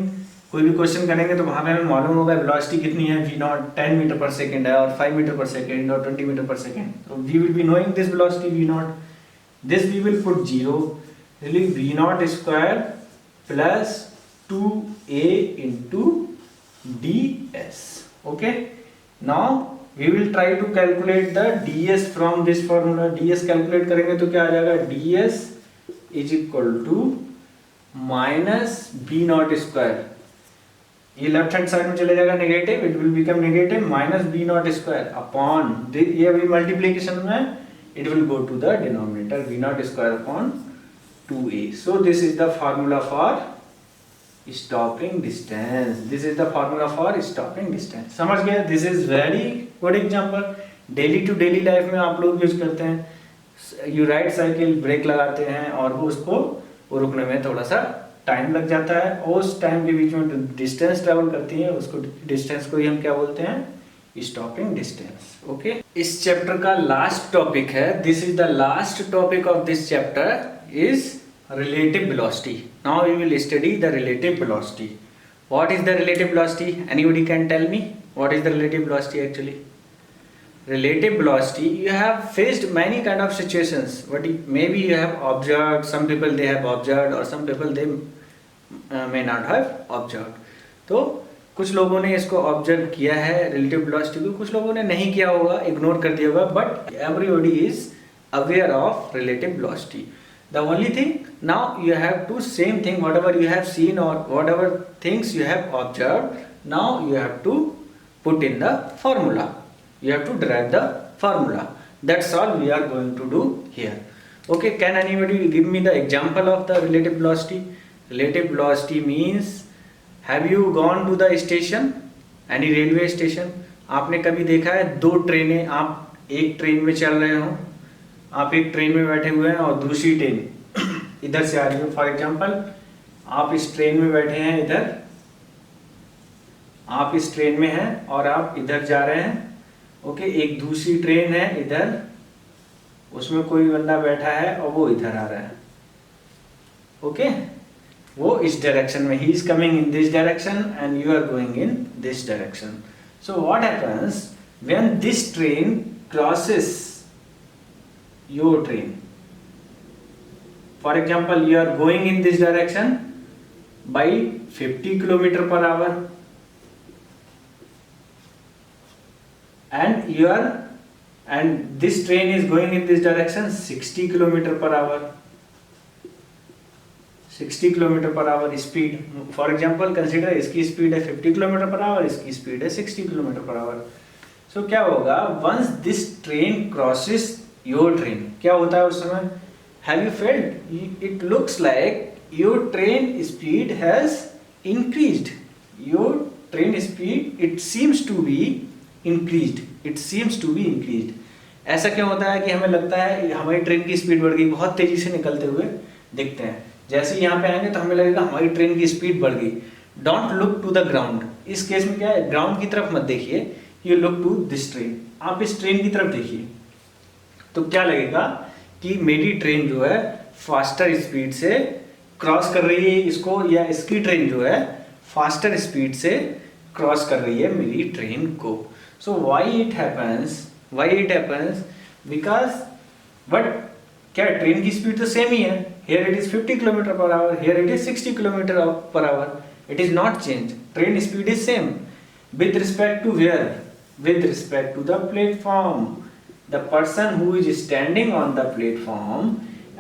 कोई भी question करेंगे तो वहां पे हमें मालूम होगा velocity कितनी है, v not 10 metre per second है और 5 मीटर पर सेकेंड और 20 मीटर पर सेकेंड, तो we will be knowing this velocity v nought, this we will put 0, really v nought square plus 2a into ds. Okay, now we will try to calculate the ds from this formula. ds calculate करेंगे तो क्या आ जाएगा, ds is equal to minus v nought square, ये left hand side में चले जाएगा negative, it will become negative minus b nought square upon, ये अभी मल्टीप्लीकेशन में it will go to the denominator, b nought square upon 2a. So this is the formula for stopping distance, this is the formula for stopping distance. समझ गए? This is very good example, daily to daily life में आप लोग use करते हैं. You ride cycle, break लगाते हैं और वो रुकने में थोड़ा सा टाइम लग जाता है, और उस टाइम के बीच में डिस्टेंस ट्रेवल करती है, उसको डिस्टेंस को ही हम क्या बोलते हैं, स्टॉपिंग डिस्टेंस. ओके, इस चैप्टर का लास्ट टॉपिक है, this is the last topic of this chapter is relative velocity. Now we will study the relative velocity. What is the relative velocity? Anybody can tell me what is the relative velocity actually? Relative velocity, you have faced many kind of situations, but maybe you have observed, some people they have observed or some people they may not have observed. तो कुछ लोगों ने इसको observe किया है relative velocity को, कुछ लोगों ने नहीं किया होगा, इग्नोर कर दिया होगा, but everybody is aware of relative velocity. The only thing, now you have to same thing, whatever you have seen or whatever things you have observed, now you have to put in the formula, you have to derive the formula. That's all we are going to do here. Okay, can anybody give me the example of the relative velocity? Relative velocity means, have you gone to the station, any railway station? आपने कभी देखा है दो ट्रेनें, आप एक train में चल रहे हो, आप एक ट्रेन में बैठे हुए हैं और दूसरी ट्रेन इधर से आ रही है. फॉर एग्जांपल, आप इस ट्रेन में बैठे हैं, इधर आप इस ट्रेन में हैं और आप इधर जा रहे हैं. ओके, एक दूसरी ट्रेन है इधर, उसमें कोई बंदा बैठा है और वो इधर आ रहा है. ओके, वो इस डायरेक्शन में, he is coming in this direction and you are going in this direction. So what happens when this train crosses your train? For example, you are going in this direction by 50 km per hour and this train is going in this direction 60 km per hour, 60 km per hour speed. For example, consider इसकी speed है 50 km per hour, इसकी speed है 60 km per hour. So क्या होगा, once this train crosses your train, क्या होता है उस समय, have you felt, it looks like your train speed has increased, your train speed, it seems to be increased, it seems to be increased. ऐसा क्यों होता है कि हमें लगता है हमारी ट्रेन की स्पीड बढ़ गई, बहुत तेजी से निकलते हुए दिखते हैं, जैसे ही यहाँ पे आएंगे तो हमें लगेगा हमारी ट्रेन की स्पीड बढ़ गई. Don't look to the ground, इस केस में क्या है, ग्राउंड की तरफ मत देखिए, you look to this train, आप इस ट्रेन की तरफ देखिए, तो क्या लगेगा कि मेरी ट्रेन जो है फास्टर स्पीड से क्रॉस कर रही है इसको, या इसकी ट्रेन जो है फास्टर स्पीड से क्रॉस कर रही है मेरी ट्रेन को. So why it happens, because but क्या ट्रेन की स्पीड तो सेम ही है, here it is 50 km per hour, here it is 60 km per hour, it is not change, train speed is same. With respect to where, with respect to the platform, the person who is standing on the platform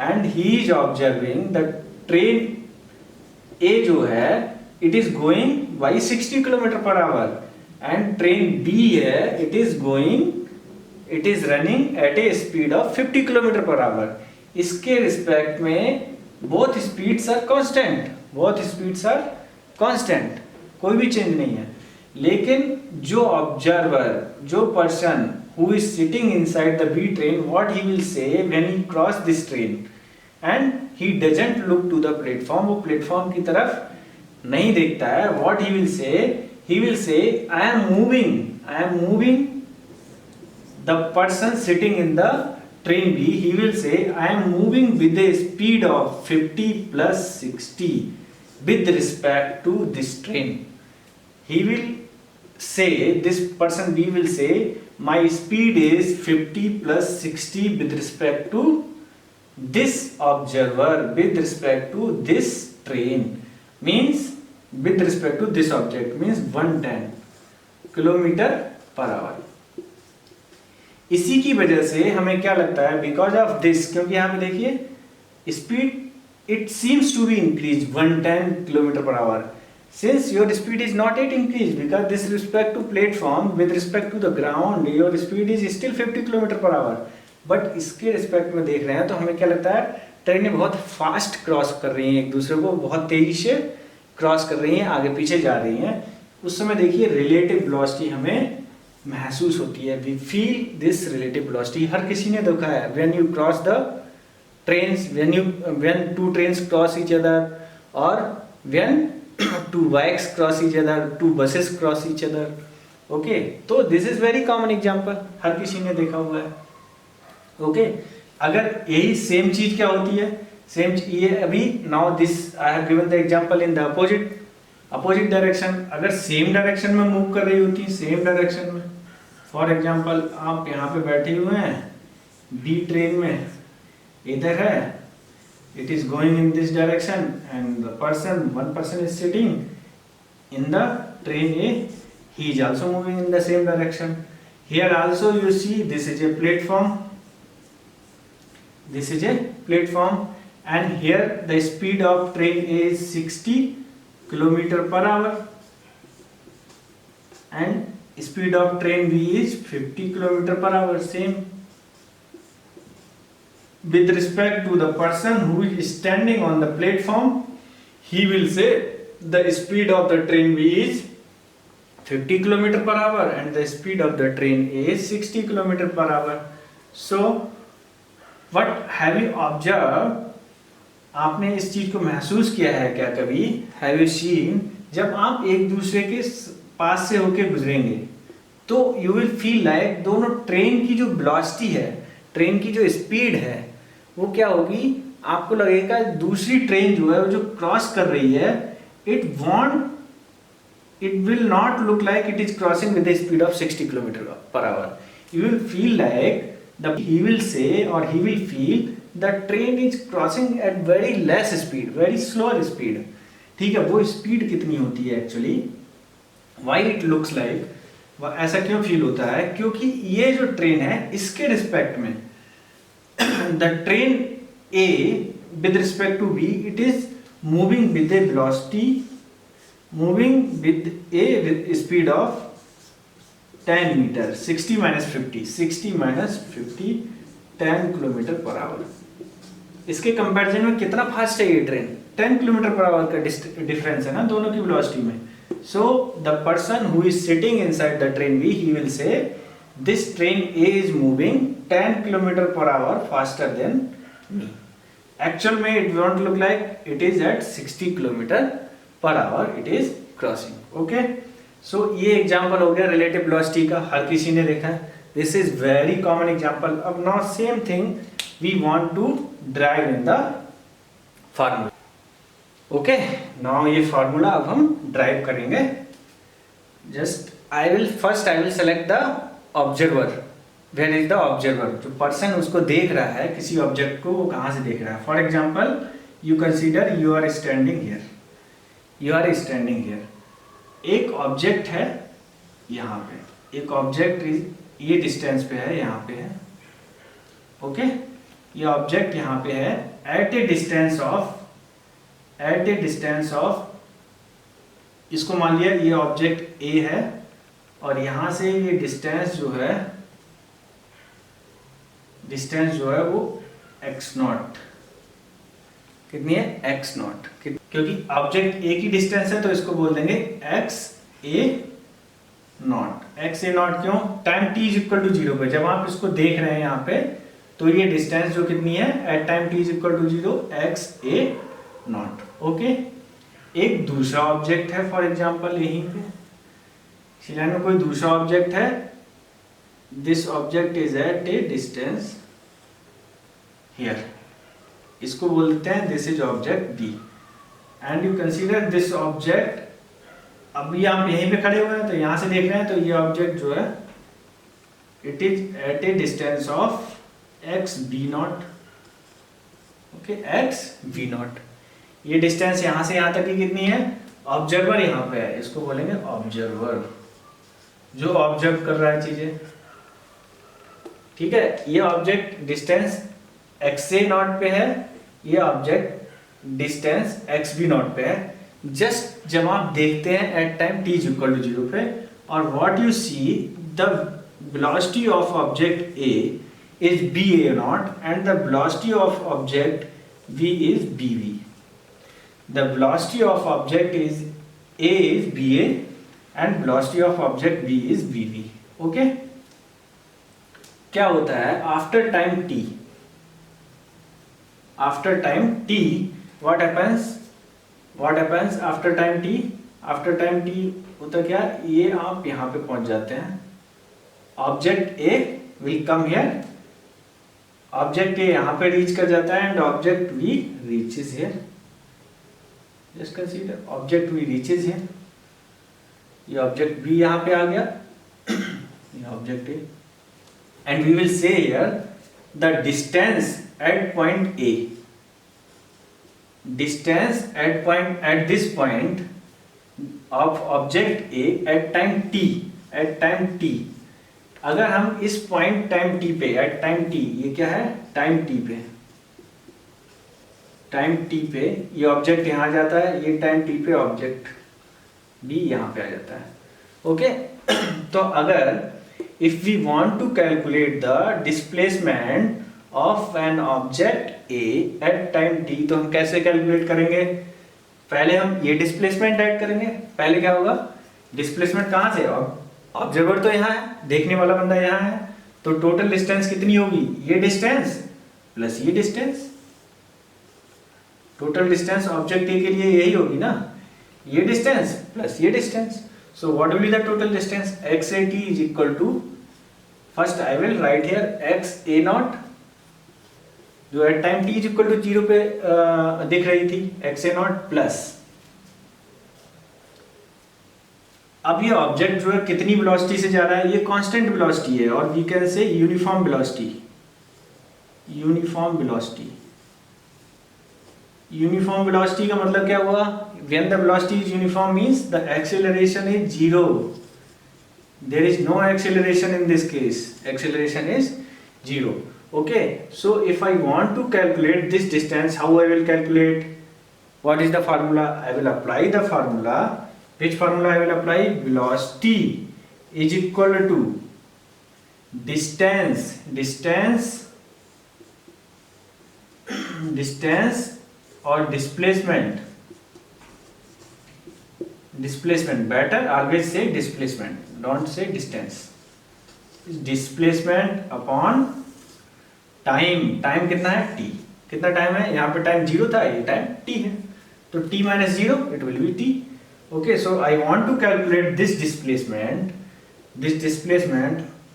and he is observing the train A जो है it is going by 60 km per hour and train B है it is running at a speed of 50 km per hour. इसके respect में both speeds are constant, कोई भी change नहीं है. लेकिन जो ऑब्जर्वर, जो person who is sitting inside the B train, what he will say when he cross this train and he doesn't look to the platform, वो platform की तरफ नहीं देखता है, what he will say I am moving, the person sitting in the train B, he will say I am moving with a speed of 50 plus 60, with respect to this train. He will say, this person B will say, my speed is 50 plus 60 with respect to this observer, with respect to this train, means with respect to this object, means 110 kilometre per hour. इसी की वजह से हमें क्या लगता है, because of this, क्योंकि यहाँ पे देखिए speed it seems to be increased 110 kilometre per hour, since your speed is not yet increased, because this respect to platform with respect to the ground your speed is still 50 kilometre per hour, but इसके respect में देख रहे हैं तो हमें क्या लगता है ट्रेनें बहुत फास्ट क्रॉस कर रही हैं, एक दूसरे को बहुत तेजी से क्रॉस कर रही हैं, आगे पीछे जा रही हैं। उस समय देखिए रिलेटिव वेलोसिटी हमें महसूस होती है, we feel this relative velocity. हर किसी ने देखा है when you cross the trains, when two trains cross each other, or when two bikes cross each other, two buses cross each other, okay, तो this is very common example, हर किसी ने देखा हुआ है, okay। अगर यही सेम चीज क्या होती है, सेम ये अभी now this I have given the example in the opposite direction, अगर सेम डायरेक्शन में मूव कर रही होती है, सेम डायरेक्शन में, फॉर एग्जाम्पल आप यहाँ पे बैठे हुए हैं बी ट्रेन में, इधर है, it is going in this direction and one person is sitting in the train A, he is also moving in the same direction. Here also you see this is a platform, and here the speed of train A is 60 kilometer per hour and speed of train B is 50 kilometer per hour, same। With respect to the person who is standing on the platform, he will say the speed of the train B is 50 km per hour and the speed of the train A is 60 km per hour. So what have you observed? आपने इस चीज को महसूस किया है क्या कभी? Have you seen? जब आप एक दूसरे के पास से होके गुजरेंगे तो you will feel like दोनों ट्रेन की जो वेलोसिटी है, ट्रेन की जो स्पीड है, वो क्या होगी, आपको लगेगा दूसरी ट्रेन जो है वो जो क्रॉस कर रही है, it will not look like it is crossing with a speed of 60 km per hour. You will feel like he will say or he will feel the train is crossing at very less speed, very slower speed। ठीक है, वो speed कितनी होती है actually, why it looks like, ऐसा क्यों feel होता है, क्योंकि ये जो ट्रेन है इसके रिस्पेक्ट में the train A with respect to B, it is moving with a velocity, moving with a speed of 10 meter, 60 minus 50, 10 kilometre per hour. इसके कंपैरिजन में कितना फास्ट है ये ट्रेन, 10 किलोमीटर पर आवर का difference है ना दोनों की वेलोसिटी में। So the person who is sitting inside the train B, he will say this train A is moving 10 km per hour faster than me. Actual में it won't look like, it is at 60 km per hour it is crossing, okay। So ये example हो गया relative velocity का, हर किसी ने देखा है, this is very common example। अब now same thing we want to derive in the formula, okay। now ये formula अब हम derive करेंगे। just I will select the observer, where is the observer, जो पर्सन उसको देख रहा है किसी ऑब्जेक्ट को, वो कहाँ से देख रहा है। For example you consider you are standing here, एक ऑब्जेक्ट है यहाँ पे, एक ऑब्जेक्ट ये डिस्टेंस पे है, यहाँ पे है, ओके। ये ऑब्जेक्ट यहाँ पे है एट ए डिस्टेंस ऑफ, इसको मान लिया ये ऑब्जेक्ट ए है और यहां से ये डिस्टेंस जो है वो x नॉट, कितनी है x नॉट, क्योंकि ऑब्जेक्ट ए की डिस्टेंस है तो इसको बोल देंगे x a नॉट। क्यों, time t is equal to 0 पे जब आप इसको देख रहे हैं यहाँ पे, तो ये डिस्टेंस जो कितनी है at time t is equal to 0 x a nought, okay. एक दूसरा ऑब्जेक्ट है फॉर एग्जांपल यहीं पे इसी लाइन में कोई दूसरा ऑब्जेक्ट है, this object is at a distance here, इसको बोलते हैं this is object D, and you consider this object, अभी आप यहीं पे खड़े हुए हैं तो यहां से देख रहे हैं, तो ये ऑब्जेक्ट जो है it is at a distance of x b nought, okay, x b nought. ये डिस्टेंस यहां से यहां तक की कितनी है, ऑब्जर्वर यहां पे है, इसको बोलेंगे ऑब्जर्वर, जो ऑब्जर्व कर रहा है चीजें, ठीक है। ये ऑब्जेक्ट डिस्टेंस एक्स से नॉट पे है, ये object distance x b nought पे है। जस्ट जब आप देखते हैं at time t is equal to 0 पे, और what you see the velocity of object a is ba naught and the velocity of object v is bv. The velocity of object is a is ba and velocity of object v is bv. Okay? क्या होता है after time t? After time t, what happens? What happens after time t? After time t होता क्या? ये आप यहाँ पे पहुंच जाते हैं. Object A will come here. Object A यहाँ पे reach कर जाता है and object V reaches here. Just consider object V reaches here. ये object B यहाँ पे आ गया. ये object A. And we will say here the distance at point A. Distance at this point of object A at time t. At time t. अगर हम इस point time t पे, at time t, ये क्या है time t पे, time t पे ये ऑब्जेक्ट यहाँ जाता है, ये टाइम t पे ऑब्जेक्ट b यहाँ पे आ जाता है. ओके तो अगर if we want to calculate the displacement of an object a at time t, तो हम कैसे कैलकुलेट करेंगे? पहले हम ये डिस्प्लेसमेंट ऐड करेंगे. पहले क्या होगा, डिस्प्लेसमेंट कहाँ से, ऑब्जर्वर तो यहाँ है, देखने वाला बंदा यहाँ है, तो टोटल डिस्टेंस कितनी होगी, ये डिस्टेंस प्लस ये distance. Total distance object A के लिए यही होगी ना, ये डिस्टेंस प्लस ये distance. So what will B the total distance, x A t is equal to, first I will write here x A naught जो at time t is equal to 0 पे दिख रही थी, एक्स ए नॉट प्लस, अब ये object जो है कितनी वेलोसिटी से जा रहा है, ये कांस्टेंट वेलोसिटी है, और we can say uniform velocity. Uniform velocity, uniform velocity का मतलब क्या हुआ, when the velocity is uniform means the acceleration is 0. There is no acceleration in this case, acceleration is 0. okay so if I want to calculate this distance, how I will calculate, what is the formula? I will apply the formula. Which formula I will apply? Velocity is equal to distance or displacement. Better always say displacement, don't say distance. Displacement upon time कितना है t, कितना time है, यहाँ पे time 0 था, ये time t है, तो t minus 0 it will be t. Okay, so I want to calculate this displacement.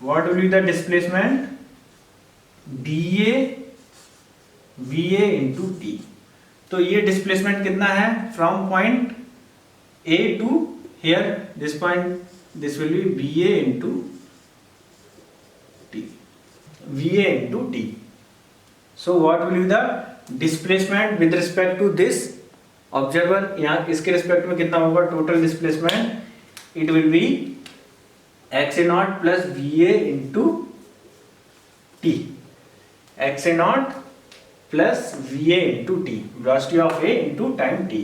What will be the displacement? va into t. तो ये डिस्प्लेसमेंट कितना है, from point a to here, this point, this will be va into t. So what will be the displacement with respect to this observer? यहाँ इसके respect में कितना होगा total displacement, it will be x A not plus v A into t. X A not plus v A into t, velocity of A into time t.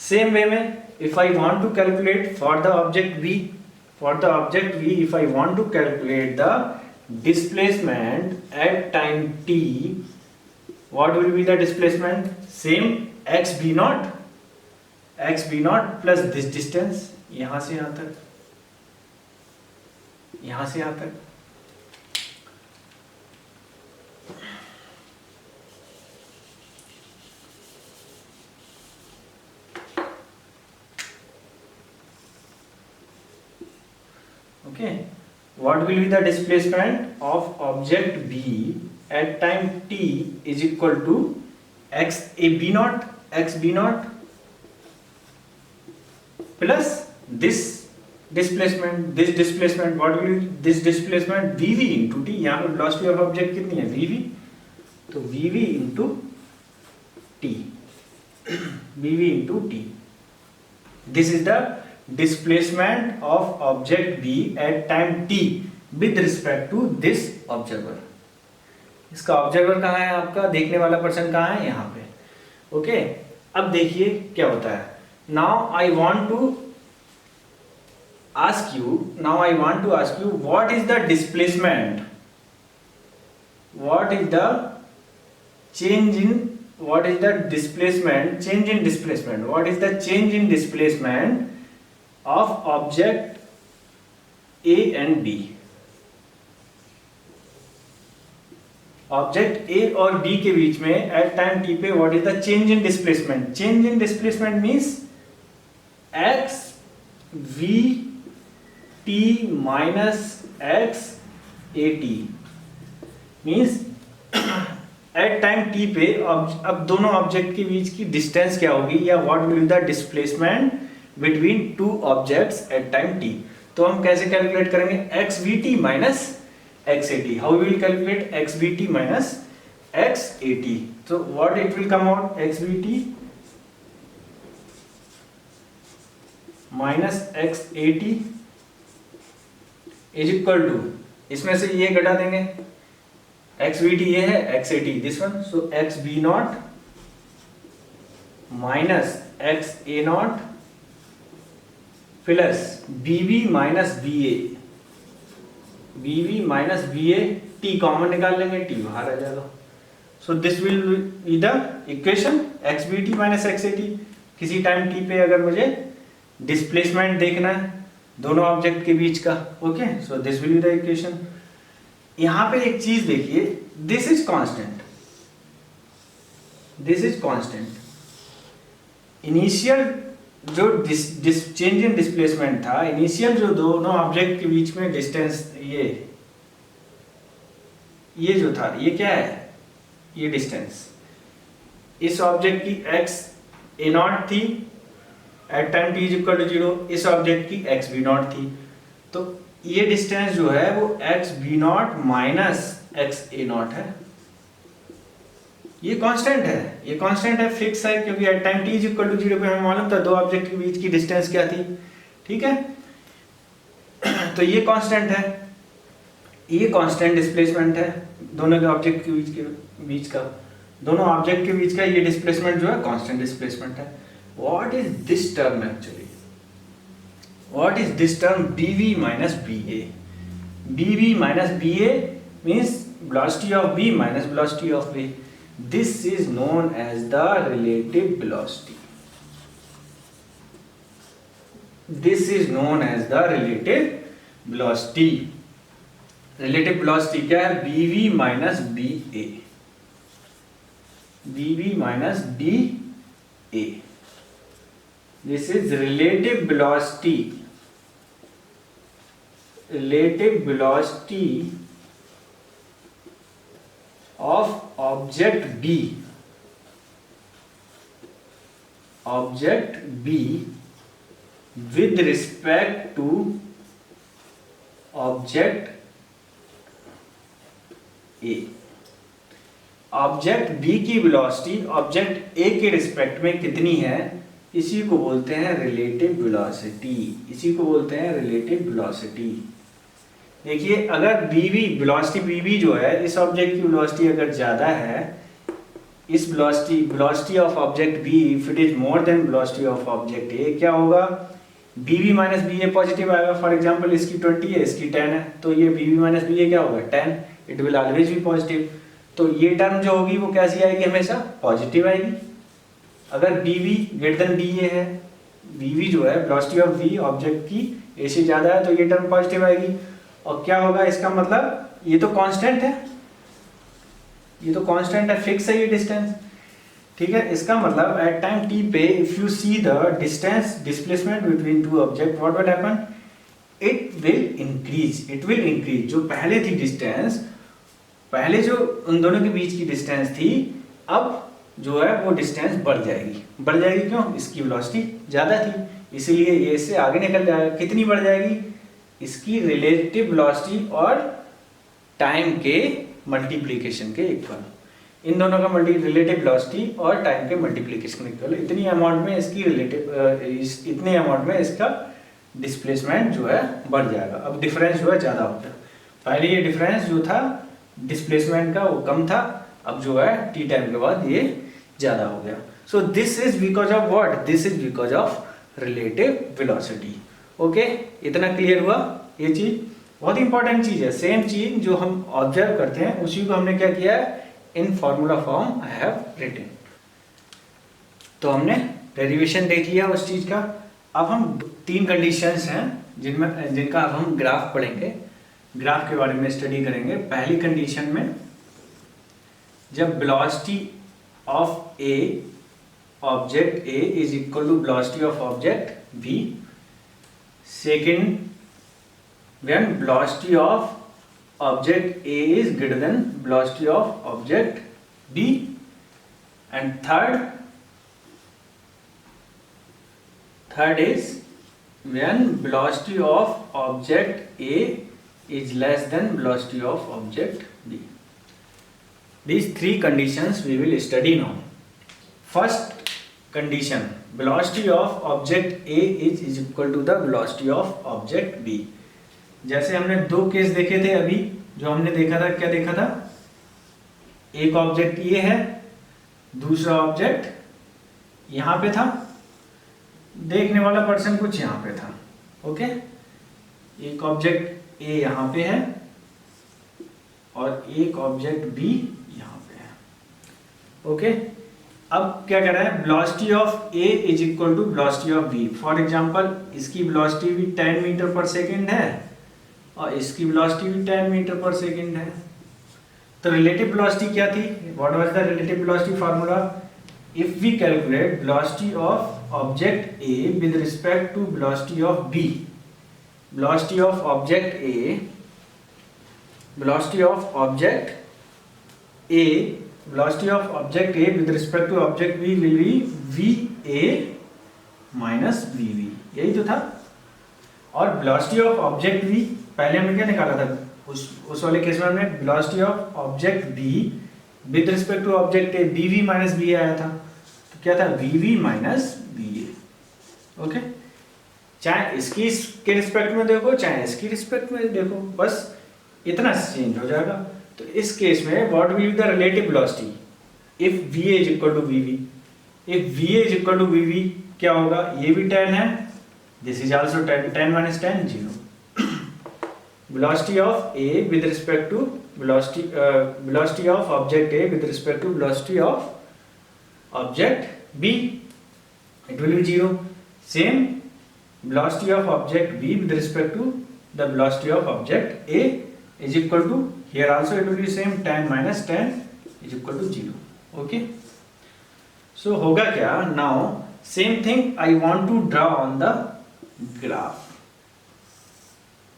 Same way में if I want to calculate for the object v, if I want to calculate the displacement at time t, what will be the displacement? Same x b naught plus this distance, यहां से यहां तक, यहां से यहां तक. Okay, what will be the displacement of object b at time t is equal to x a b naught, plus this displacement what will this displacement VV into T. यहाँ पे वेलोसिटी ऑफ ऑब्जेक्ट कितनी है VV, तो VV into T, VV into T. This is the displacement of object B at time T with respect to this observer. इसका observer कहाँ है आपका, देखने वाला पर्सन कहाँ है, यहाँ पे। ओके अब देखिए क्या होता है। Now I want to ask you what is the displacement, what is the change in displacement of object A and B। Object A और B के बीच में एट टाइम t पे what is the change in displacement. Change in displacement means x v t minus x a t means at time t पे अब दोनों object के बीच की डिस्टेंस क्या होगी, या what will B the displacement between two objects at time t। तो हम कैसे कैलकुलेट करेंगे, x v t minus x a t। How we will calculate x v t minus x a t, so what it will come out, x v t minus x a t is equal to, इसमें से ये घटा देंगे, x v t ये है, x A t this one, so x b nought minus x A not plus b b minus B a, b b minus B a, t common निकाल लेंगे, t बाहर आ जाएगा। So this will B the equation x b t minus x A t. किसी time t पे अगर मुझे displacement देखना है दोनों ऑब्जेक्ट के बीच का, okay, so this will B the equation. यहां पे एक चीज देखिए, this is constant, this is constant. Initial जो चेंज इन डिस्प्लेसमेंट था, इनिशियल जो दोनों ऑब्जेक्ट के बीच में डिस्टेंस, ये जो था, ये क्या है, ये डिस्टेंस इस ऑब्जेक्ट की एक्स ए नॉट थी at time t is equal to 0, इस ऑब्जेक्ट की एक्स बी नॉट थी। तो ये डिस्टेंस जो है वो x b nought minus x ए नॉट है। ये कांस्टेंट है, ये कांस्टेंट है, फिक्स है, क्योंकि at time t is equal to 0 पे हमें मालूम था दो ऑब्जेक्ट के बीच की डिस्टेंस क्या थी, ठीक है। तो ये कांस्टेंट है, ये कांस्टेंट डिस्प्लेसमेंट है दोनों के ऑब्जेक्ट के बीच का, दोनों ऑब्जेक्ट के बीच का ये डिस्प्लेसमेंट जो है कांस्टेंट डिस्प्लेसमेंट है। What is this term actually? What is this term bv minus ba? bv minus ba means velocity of b minus velocity of a. This is known as the relative velocity. This is known as the relative velocity. Relative velocity क्या है, bv minus ba. bv minus ba. This is relative velocity of object B with respect to object A। Object B की velocity object A के respect में कितनी है, इसी को बोलते हैं रिलेटिव वेलोसिटी, इसी को बोलते हैं रिलेटिव वेलोसिटी। देखिए अगर बीवी वेलोसिटी बीवी जो है, इस ऑब्जेक्ट की वेलोसिटी अगर ज्यादा है, इस velocity of object B if it is more than velocity of object A, क्या होगा, BV minus B A positive आएगा। फॉर एग्जांपल इसकी 20 है, इसकी 10 है, तो ये बीवी माइनस बी ए क्या होगा 10, it will always be positive. तो ये टर्म जो होगी वो कैसी आएगी, हमेशा पॉजिटिव आएगी। अगर BV ग्रेटर देन BA है, BV जो है वेलोसिटी ऑफ V ऑब्जेक्ट की A से ज्यादा है, तो ये टर्म पॉजिटिव आएगी। और क्या होगा, इसका मतलब ये तो कांस्टेंट है, ये तो कांस्टेंट है, फिक्स है ये डिस्टेंस, ठीक है। इसका मतलब एट टाइम t पे if you see the distance displacement between to object, what will happen, it will increase. जो पहले थी डिस्टेंस, पहले जो उन दोनों के बीच की डिस्टेंस थी, अब जो है वो डिस्टेंस बढ़ जाएगी। क्यों, इसकी वेलोसिटी ज्यादा थी, इसीलिए ये इससे आगे निकल जाएगा। कितनी बढ़ जाएगी? इसकी रिलेटिव वेलोसिटी और टाइम के मल्टीप्लिकेशन के इक्वल। इन दोनों का रिलेटिव वेलोसिटी और टाइम के मल्टीप्लिकेशन के इक्वल। इतनी अमाउंट में इसकी इतने अमाउंट में इसका डिस्प्लेसमेंट जो है बढ़ जाएगा। अब डिफरेंस जो है ज़्यादा होता है। पहले ये डिफरेंस जो था डिस्प्लेसमेंट का वो कम था, अब जो है टी टाइम के बाद ये ज़्यादा हो गया। सो this is because of what? This is because of relative velocity. Okay, इतना क्लियर हुआ? ये चीज बहुत इंपॉर्टेंट चीज है। सेम चीज जो हम ऑब्जर्व करते हैं उसी को हमने क्या किया है, in formula form I have written. तो हमने डेरिवेशन देख लिया उस चीज का। अब हम 3 कंडीशंस हैं जिनका अब हम ग्राफ पढ़ेंगे, ग्राफ के बारे में स्टडी करेंगे। पहली कंडीशन में जब velocity of a object a is equal to velocity of object b. Second, when velocity of object A is greater than velocity of object B. And third is when velocity of object A is less than velocity of object B. These 3 conditions we will study now. First condition, velocity of object A is equal to the velocity of object B. जैसे हमने 2 case देखे थे अभी, जो हमने देखा था, क्या देखा था? एक ऑब्जेक्ट ये है, दूसरा ऑब्जेक्ट यहां पे था, देखने वाला पर्सन कुछ यहां पे था। ओके, एक ऑब्जेक्ट ए यहां पे है और एक ऑब्जेक्ट बी यहां पे है। ओके, अब क्या कर रहा है? Velocity of a is equal to velocity of b. For example इसकी वेलोसिटी भी 10 मीटर पर सेकेंड है और इसकी वेलोसिटी भी 10 मीटर पर सेकेंड है। तो रिलेटिव वेलोसिटी क्या थी? What was the relative velocity formula? If we calculate velocity of object a with respect to velocity of b, velocity of object a, velocity of object a, velocity of object a with respect to object b will be v a minus v v, यही तो था। और velocity of object B पहले हमने क्या निकाला था? उस वाले केस में हमने velocity of object b with respect to object a b v minus b आया था। तो क्या था? V v minus B a. Okay, चाहे इसकी के रिस्पेक्ट में देखो चाहे इसकी रिस्पेक्ट में देखो, बस इतना चेंज हो जाएगा। तो इस केस में what will B the relative velocity if v is equal to v v? If v is equal to v v क्या होगा? ये भी 10 है, this is also 10, 10 minus 10 0। velocity of A with respect to velocity of object A with respect to velocity of object B, it will be 0. Same velocity of object B with respect to the velocity of object A is equal to, here also it will be same, 10 minus 10 is equal to 0. Okay, so होगा क्या? Now same thing I want to draw on the graph.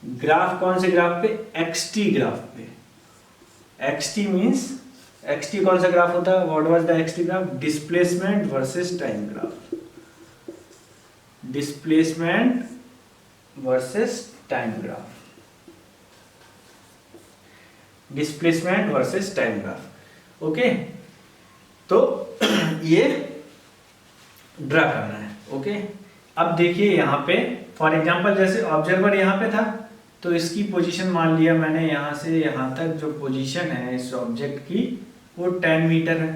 Graph कौन से graph पे? xt graph पे। xt means xt कौन सा graph होता है? What was the xt graph? Displacement versus time graph. Displacement versus time graph, displacement versus time graph. Okay, तो ये ड्रा करना है। ओके, अब देखिए यहाँ पे फॉर एग्जांपल जैसे ऑब्जर्वर यहाँ पे था, तो इसकी पोजीशन मान लिया मैंने यहाँ से यहाँ तक जो पोजीशन है इस ऑब्जेक्ट की वो 10 मीटर है।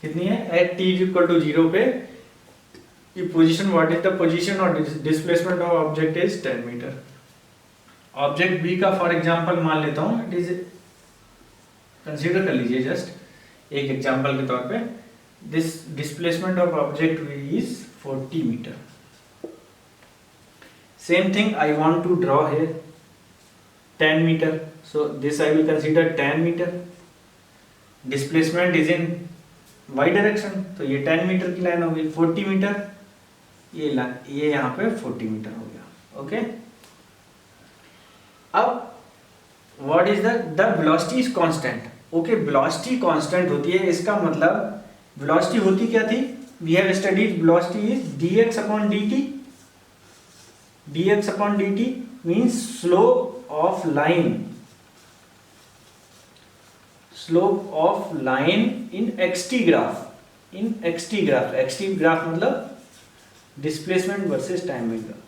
कितनी है? एट t इक्वल टू 0 पे ये position, what is the position और displacement of object is 10 meter. Object B का फॉर एग्जांपल मान लेता हूँ, इट इज, कंसीडर कर लीजिए जस्ट एक एग्जांपल के तौर पे, this displacement of object B is 40 metre. Same thing I want to draw here 10 meter, so this I will consider 10 meter. Displacement is in y direction, तो ये 10 metre की line हो गई। 40 मीटर ये यहाँ पे 40 मीटर हो गया। ओके, अब what is the velocity is constant। Okay, velocity constant होती है, इसका मतलब velocity होती क्या थी? we have studied velocity is dx upon dt. dx upon dt means slope of line in xt graph. in xt graph मतलब displacement versus time में graph.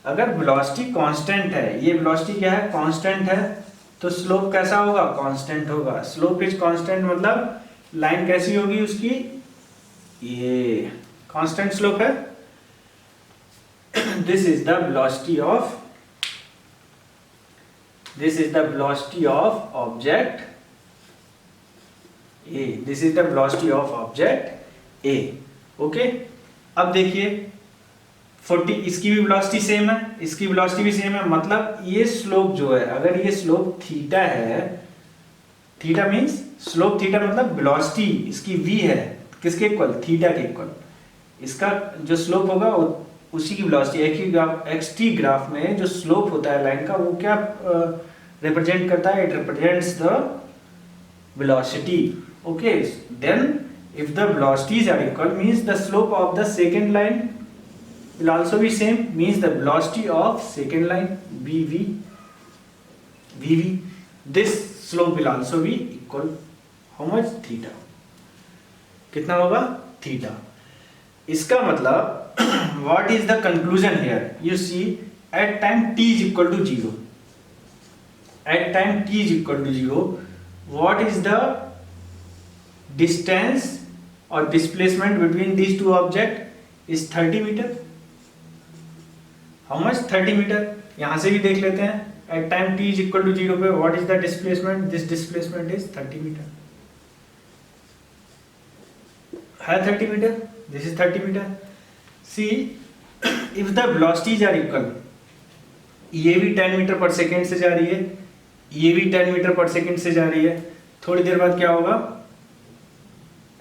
अगर वेलोसिटी कांस्टेंट है, ये वेलोसिटी क्या है, कांस्टेंट है, तो स्लोप कैसा होगा, कांस्टेंट होगा। स्लोप इज कांस्टेंट मतलब लाइन कैसी होगी उसकी, ये कांस्टेंट स्लोप है। this is the velocity of object A, this is the velocity of object A, okay. अब देखिए 40, इसकी भी वेलोसिटी सेम है, इसकी वेलोसिटी भी सेम है, मतलब ये स्लोप जो है, अगर ये स्लोप थीटा है, थीटा मींस स्लोप, थीटा मतलब वेलोसिटी इसकी v है, किसके इक्वल, थीटा के इक्वल। इसका जो स्लोप होगा उसी की वेलोसिटी। एक्सटी ग्राफ में जो स्लोप होता है लाइन का, वो क्या रिप्रेजेंट करता है, it represents the velocity, okay. Then if the velocities are equal means the slope of the second line will also be same, means the velocity of second line vv, this slope will also be equal how much, theta। कितना होगा, theta. इसका मतलब what is the conclusion here, you see at time t is equal to 0, at time t is equal to 0, what is the distance or displacement between these two objects is 30 meter। how much, 30 metre. यहां से भी देख लेते हैं, at time t is equal to 0 पे what is the displacement, this displacement is 30 metre है, 30 metre, this is 30 metre. see if the velocities are equal, ये भी 10 मीटर पर सेकेंड से जा रही है, ये भी 10 मीटर पर सेकेंड से जा रही है, थोड़ी देर बाद क्या होगा,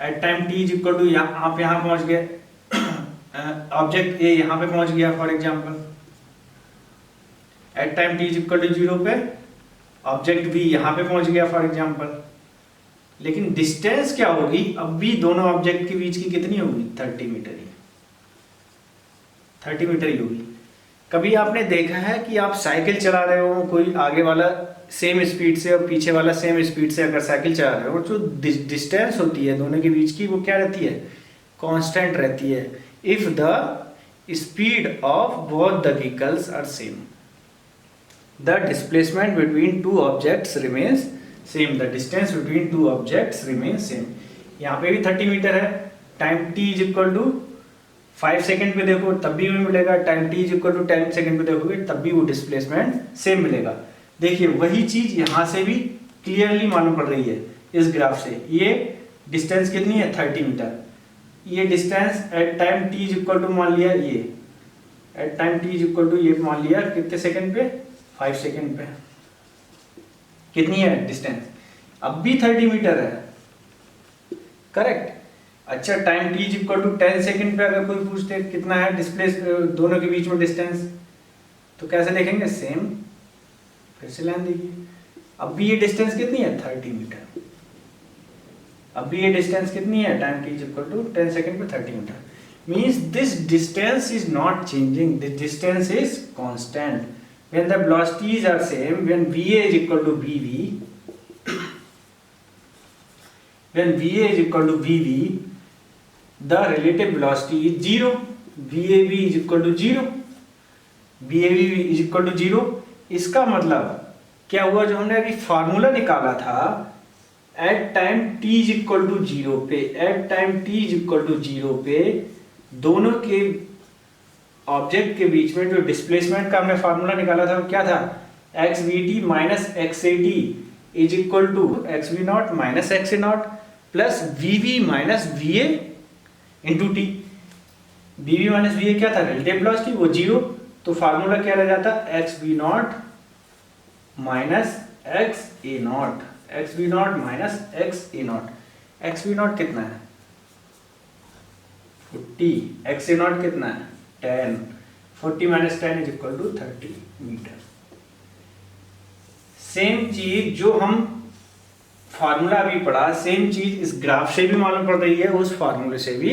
at time t is equal to, आप यहाँ पहुंच गए, ऑब्जेक्ट ए यहाँ पे पहुंच गया for example, at time t is equal to 0 पे ऑब्जेक्ट भी यहाँ पे पहुंच गया फॉर एग्जांपल, लेकिन डिस्टेंस क्या होगी, अब भी दोनों ऑब्जेक्ट के बीच की कितनी होगी, 30 मीटर ही, 30 मीटर ही होगी। कभी आपने देखा है कि आप साइकिल चला रहे हो, कोई आगे वाला सेम स्पीड से और पीछे वाला सेम स्पीड से अगर साइकिल चला रहे हो, जो डिस्टेंस होती है दोनों के बीच की, वो क्या रहती है, कांस्टेंट रहती है। If the speed of both the vehicles are same, the displacement between two objects remains same, the distance between two objects remains same। यहाँ पे भी 30 मीटर है, time t is equal to 5 second पे देखो तब भी मिलेगा, time t is equal to 10 second पे देखोगे तब भी वो डिस्प्लेसमेंट सेम मिलेगा। देखिए वही चीज यहाँ से भी क्लियरली मालूम पड़ रही है इस ग्राफ से। ये डिस्टेंस कितनी है, 30 मीटर। ये distance at time t is equal to मान लिया, ये at time t is equal to ये मान लिया कितने सेकेंड पे, 5 सेकेंड पे। कितनी है डिस्टेंस, अब भी 30 मीटर है, करेक्ट। अच्छा time t is equal to 10 second पे अगर कोई पूछते कितना है डिस्प्लेस दोनों के बीच में डिस्टेंस, तो कैसे देखेंगे, सेम, फिर से लाइन देखिए, अब भी ये डिस्टेंस कितनी है, 30 मीटर। अब भी ये डिस्टेंस कितनी है, time t is equal to 10 second पे 30 metre, means this distance is not changing, this distance is constant. When the velocities are same, when VA is equal to VV, when VA is equal to VV, the relative velocity is 0, VAB is equal to 0, VAB is equal to 0। इसका मतलब क्या हुआ, जो हमने अभी formula निकाला था at time t is equal to 0 पे, at time t is equal to 0 पे दोनों के ऑब्जेक्ट के बीच में जो डिस्प्लेसमेंट का हमने फार्मूला निकाला था वो क्या था, x v t minus x A t is equal to x v not minus x A not plus v v minus v A into t. V v minus v a क्या था, relative velocity, वो 0, तो formula क्या रह जाता, x v not minus x A not, x v not minus x A not. X v not कितना है 40, x A not कितना है 10, 40 minus 10 is equal to 30 metre. Same चीज जो हम फार्मूला अभी पढ़ा, सेम चीज इस ग्राफ से भी मालूम पड़ रही है, उस फार्मूले से भी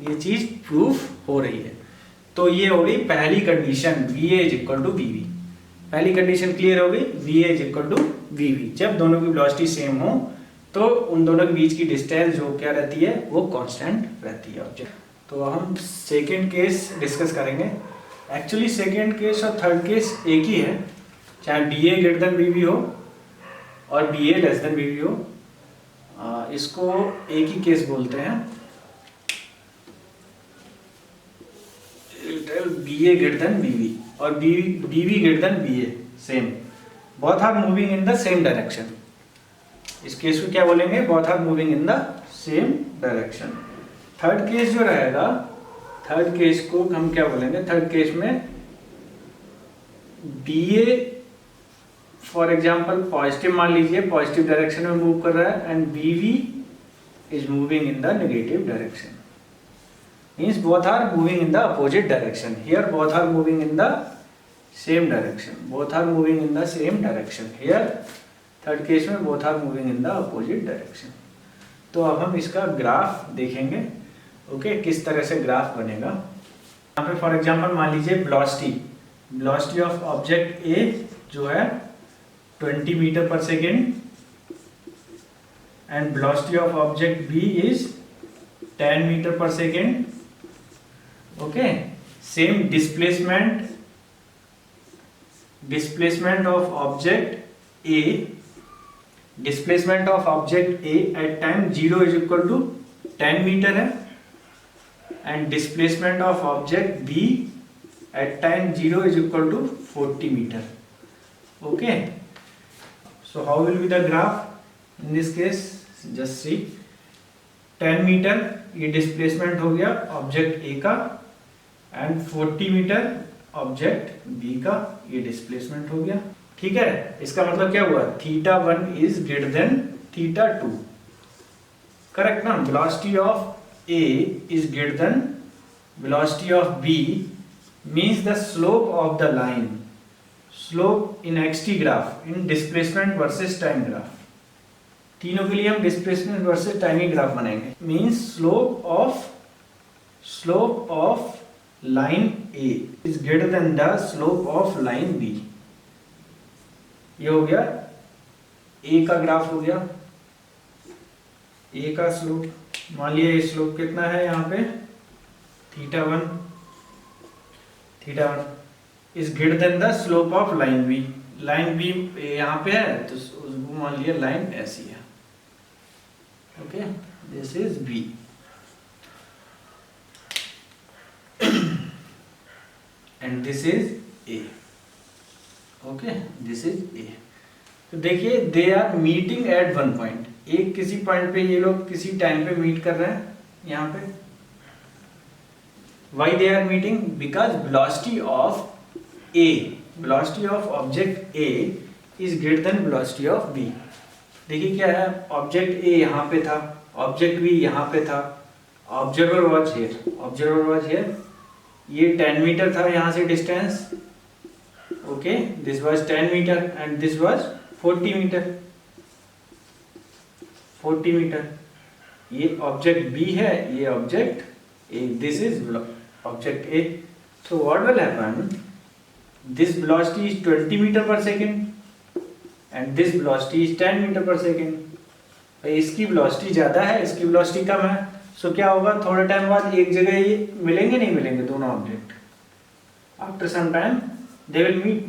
ये चीज प्रूफ हो रही है। तो ये हो गई पहली condition, v a is equal to v v. पहली कंडीशन क्लियर हो गई, v a is equal to v v. जब दोनों की वेलोसिटी सेम हो तो उन दोनों के बीच की डिस्टेंस जो क्या रहती है, वो कांस्टेंट रहती है ऑब्जेक्ट। तो हम सेकेंड केस डिस्कस करेंगे। एक्चुअली सेकेंड केस और थर्ड केस एक ही है, चाहे B A greater than B V हो और B A less than B V हो, इसको एक ही केस बोलते हैं, B A greater than B V और B V greater than B A, same, both are moving in the same direction. इस केस को क्या बोलेंगे, both are moving in the same direction. Third case जो रहेगा, third case को हम क्या बोलेंगे, थर्ड केस में b a for example positive मान लीजिए, पॉजिटिव डायरेक्शन में मूव कर रहा है, and b v is moving in the negative direction, means both are moving in the opposite direction. Here both are moving in the same direction, both are moving in the same direction. Here third case में both are moving in the opposite direction. तो अब हम इसका graph देखेंगे, okay, किस तरह से graph बनेगा। यहाँ पे फॉर एग्जांपल मान लीजिए वेलोसिटी ऑफ ऑब्जेक्ट ए जो है 20 metre per second and velocity of object B is 10 metre per second. Okay, same displacement of object A, displacement of object A at time 0 is equal to 10 meter है, and displacement of object B at time 0 is equal to 40 meter. Okay, so how will B the graph in this case, just see, 10 meter ये displacement हो गया object a का, and 40 metre object B का ये displacement हो गया। ठीक है, इसका मतलब क्या हुआ, θ1 इज ग्रेटर देन θ2, करेक्ट ना। Velocity of a is greater than velocity of b, means the slope of the line, slope in xt graph, in displacement versus time graph, तीनों के लिए हम डिस्प्लेसमेंट वर्सेस टाइम ही graph बनाएंगे। Means slope of line a is greater than the slope of line b. ये हो गया ए का ग्राफ हो गया, ए का स्लोप, मान लिया स्लोप कितना है यहाँ पे, θ1 is greater than the slope of line B. Line B यहाँ पे है तो उसको मान लिया लाइन ऐसी है, okay, this is B and this is A, okay, this is A। तो देखिए they are meeting at one point, एक किसी पॉइंट पे ये लोग किसी टाइम पे मीट कर रहे हैं यहाँ पे। why they are meeting, because velocity of object A is greater than velocity of B। देखिए क्या है, ऑब्जेक्ट ए यहाँ पे था, ऑब्जेक्ट बी यहाँ पे था, ऑब्जर्वर वाज हियर, ये 10 मीटर था यहाँ से distance, okay, this was 10 meter and this was 40 meter. ये ऑब्जेक्ट बी है, ये object A, this is object A. So what will happen, this velocity is 20 metre per second and this velocity is 10 metre per second. इसकी velocity ज्यादा है, इसकी velocity कम है, सो क्या होगा, थोड़े टाइम बाद एक जगह ये मिलेंगे, नहीं मिलेंगे दोनों object, after some time they will meet,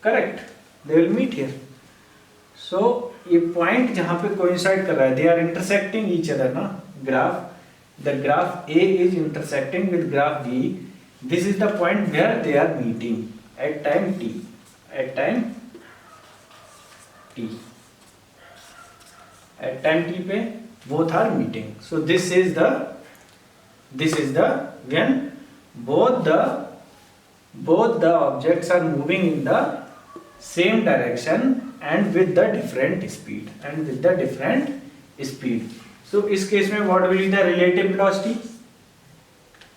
correct, they will meet here. So ये पॉइंट जहां पे कोइंसाइड कर रहा है, they are intersecting each other ना, the graph A is intersecting with graph B, this is the point where they are meeting at time t, at time t पे both are meeting। so this is the when both the objects are moving in the same direction and with the different speed। so इस case में what will be the relative velocity,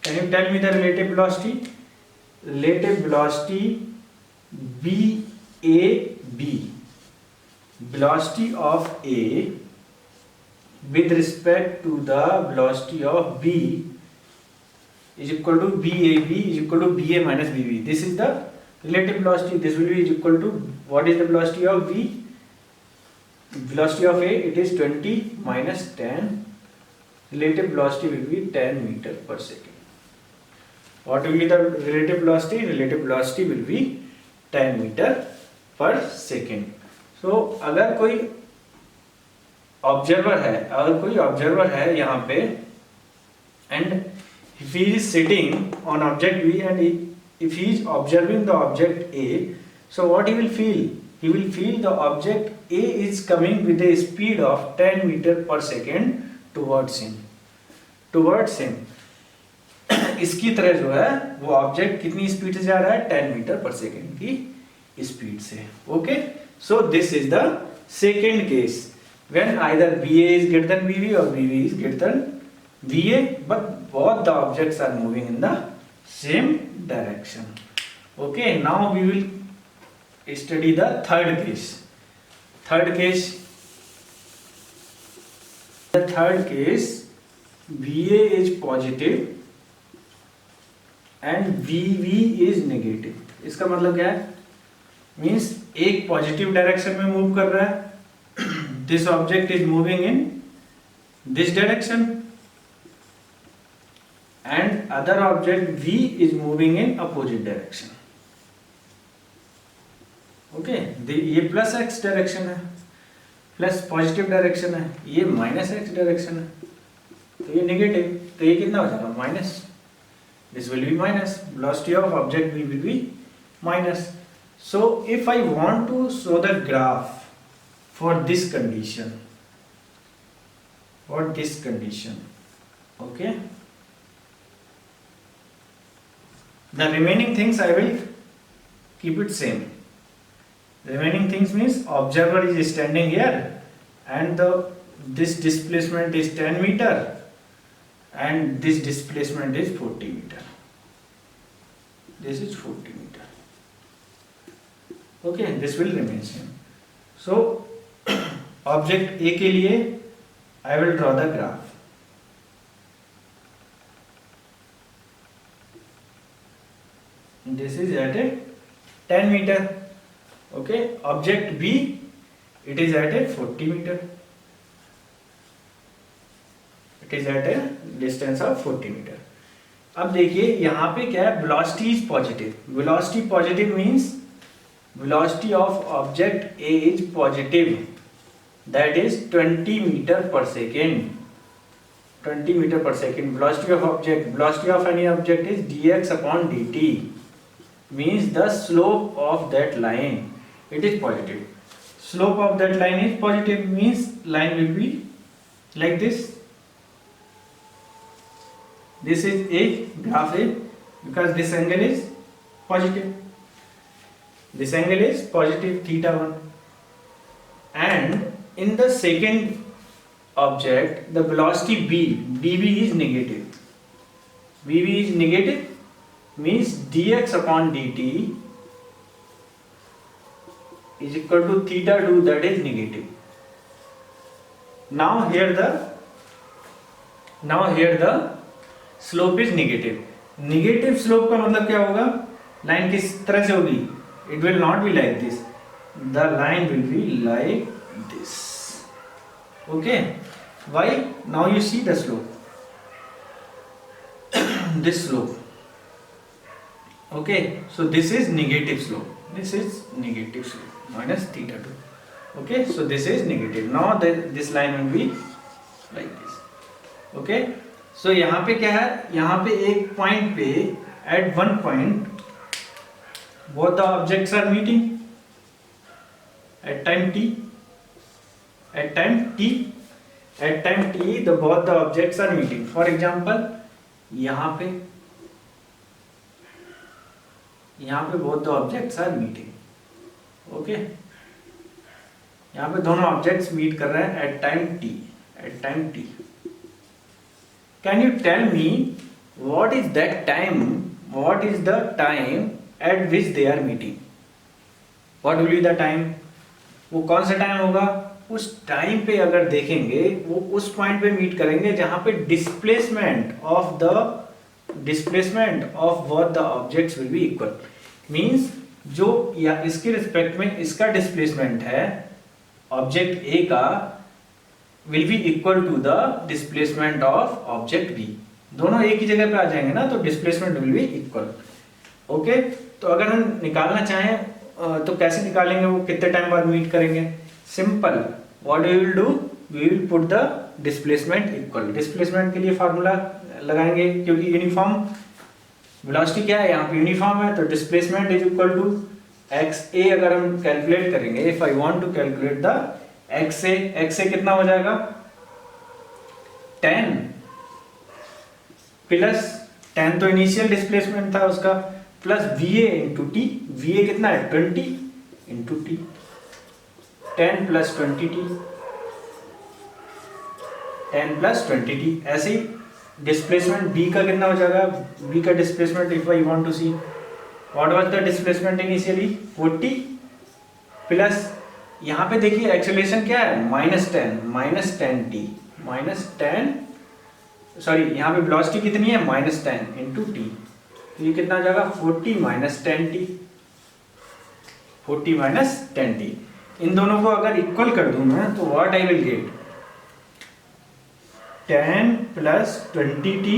can you tell me the relative velocity BAB, velocity of A with respect to the velocity of B is equal to BAB is equal to BA minus BB. This is the relative velocity. This will be is equal to, what is the velocity of B? Velocity of A, it is 20 minus 10. Relative velocity will be 10 meter per second. What will be the relative velocity? Relative velocity will be 10 meter per second. So अगर कोई observer है यहाँ पे, and if he is sitting on object B and if he is observing the object A, so what he will feel? He will feel the object A is coming with a speed of 10 meter per second towards him. इसकी तरह जो है वो object कितनी speed से जा रहा है? 10 मीटर पर सेकेंड की स्पीड से. Okay, so this is the second case when either BA is greater than BB or BB is greater than BA, but both the objects are moving in the same direction. Okay, now we will study the third case. The third case, BA is positive and BB is negative. इसका मतलब क्या है? Means एक positive direction में move कर रहा है. This object is moving in this direction and other object V is moving in opposite direction. Okay, ये प्लस x डायरेक्शन है, प्लस पॉजिटिव डायरेक्शन है, ये माइनस x डायरेक्शन है, तो ये नेगेटिव, तो ये कितना हो जाएगा? Minus. This will be minus. Velocity of object B will be minus. So if I want to show the graph for this condition, okay, the remaining things I will keep it same. The remaining things means observer is standing here and this displacement is 10 meter and this displacement is 40 meter. This is 40 meter. Okay, this will remain same. So object A के लिए I will draw the graph. This is at a 10 meter. Okay, object B, it is at a 40 meter. It is at a distance of 40 meter. अब देखिए यहाँ पे क्या है? Velocity is positive. Velocity positive means velocity of object A is positive, that is 20 metre per second. 20 metre per second. Velocity of any object is dx upon dt, means the slope of that line, it is positive. Slope of that line is positive, means line will be like this. This is A, graph A, because this angle is positive. This angle is positive theta 1. And in the second object, the velocity BB is negative. BB is negative means dx upon dt is equal to theta 2, that is negative. Now here the slope is negative. Negative slope का मतलब क्या होगा? Line किस तरह से होगी? It will not be like this, the line will be like this. Okay, why? Now you see the slope, this slope. Okay, so this is negative slope, this is negative slope minus theta 2. Okay, so this is negative. Now this line will be like this. Okay, so यहाँ पे क्या है, यहाँ पे एक point पे at one point both the objects are meeting at time t. At time t the both the objects are meeting. For example, यहाँ पे both the objects are meeting. Okay, यहाँ पे दोनों objects meet कर रहे हैं at time t. At time t. Can you tell me what is that time? What is the time at which they are meeting? What will be the time? वो कौन सा time होगा? उस time पे अगर देखेंगे वो उस पॉइंट पे मीट करेंगे जहां पे displacement of both the objects will be equal. Means जो या इसके रिस्पेक्ट में इसका डिस्प्लेसमेंट है ऑब्जेक्ट ए का will be equal to the displacement of object b. दोनों एक ही जगह पे आ जाएंगे ना, तो displacement will be equal. Okay, तो अगर हम निकालना चाहें तो कैसे निकालेंगे, वो कितने टाइम बाद मीट करेंगे? Simple, what we will do, we will put the displacement equal. Displacement के लिए फार्मूला लगाएंगे, क्योंकि यूनिफॉर्म वेलोसिटी क्या है यहाँ पे, यूनिफॉर्म है, तो displacement is equal to X A. अगर हम कैलकुलेट करेंगे, if I want to calculate the X A कितना हो जाएगा 10 प्लस 10 तो इनिशियल डिस्प्लेसमेंट था उसका, plus v A into t. V A कितना है 20 into t, 10 plus 20 T, 10 plus 20 T. ऐसे ही डिस्प्लेसमेंट बी का कितना हो जाएगा, बी का displacement if I want to see what was the displacement initially 40 plus यहाँ पे देखिए एक्सेलरेशन क्या है माइनस 10 टी, सॉरी यहाँ पे वेलोसिटी कितनी है -10 इंटू टी, तो ये कितना आ जाएगा 40 माइनस 10 टी, 40 माइनस 10 टी। इन दोनों को अगर इक्वल कर दूं मैं तो what I will get 10 plus 20 t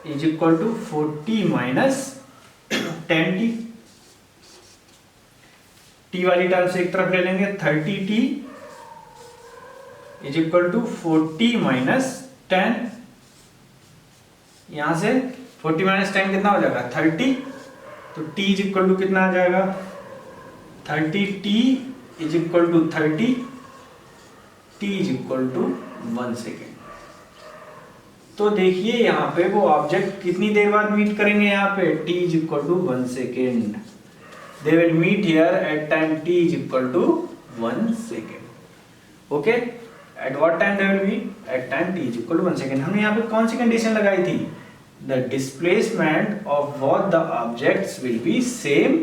is equal to 40 minus 10 t. T वाली टर्म से एक तरफ ले लेंगे, 30 t is equal to 40 minus 10। यहां से 40 माइनस 10 कितना हो जाएगा 30, तो t इज इक्वल टू कितना आ जाएगा 30, t is equal to 30, t is equal to 1 second. तो देखिए यहाँ पे वो ऑब्जेक्ट कितनी देर बाद मीट करेंगे, यहाँ पे t is equal to 1 second. They will meet here at time t is equal to 1 second. Okay? At what time they will meet? At time t is equal to 1 second. हमने यहाँ पे कौन सी condition लगाई थी? The displacement of both the objects will be same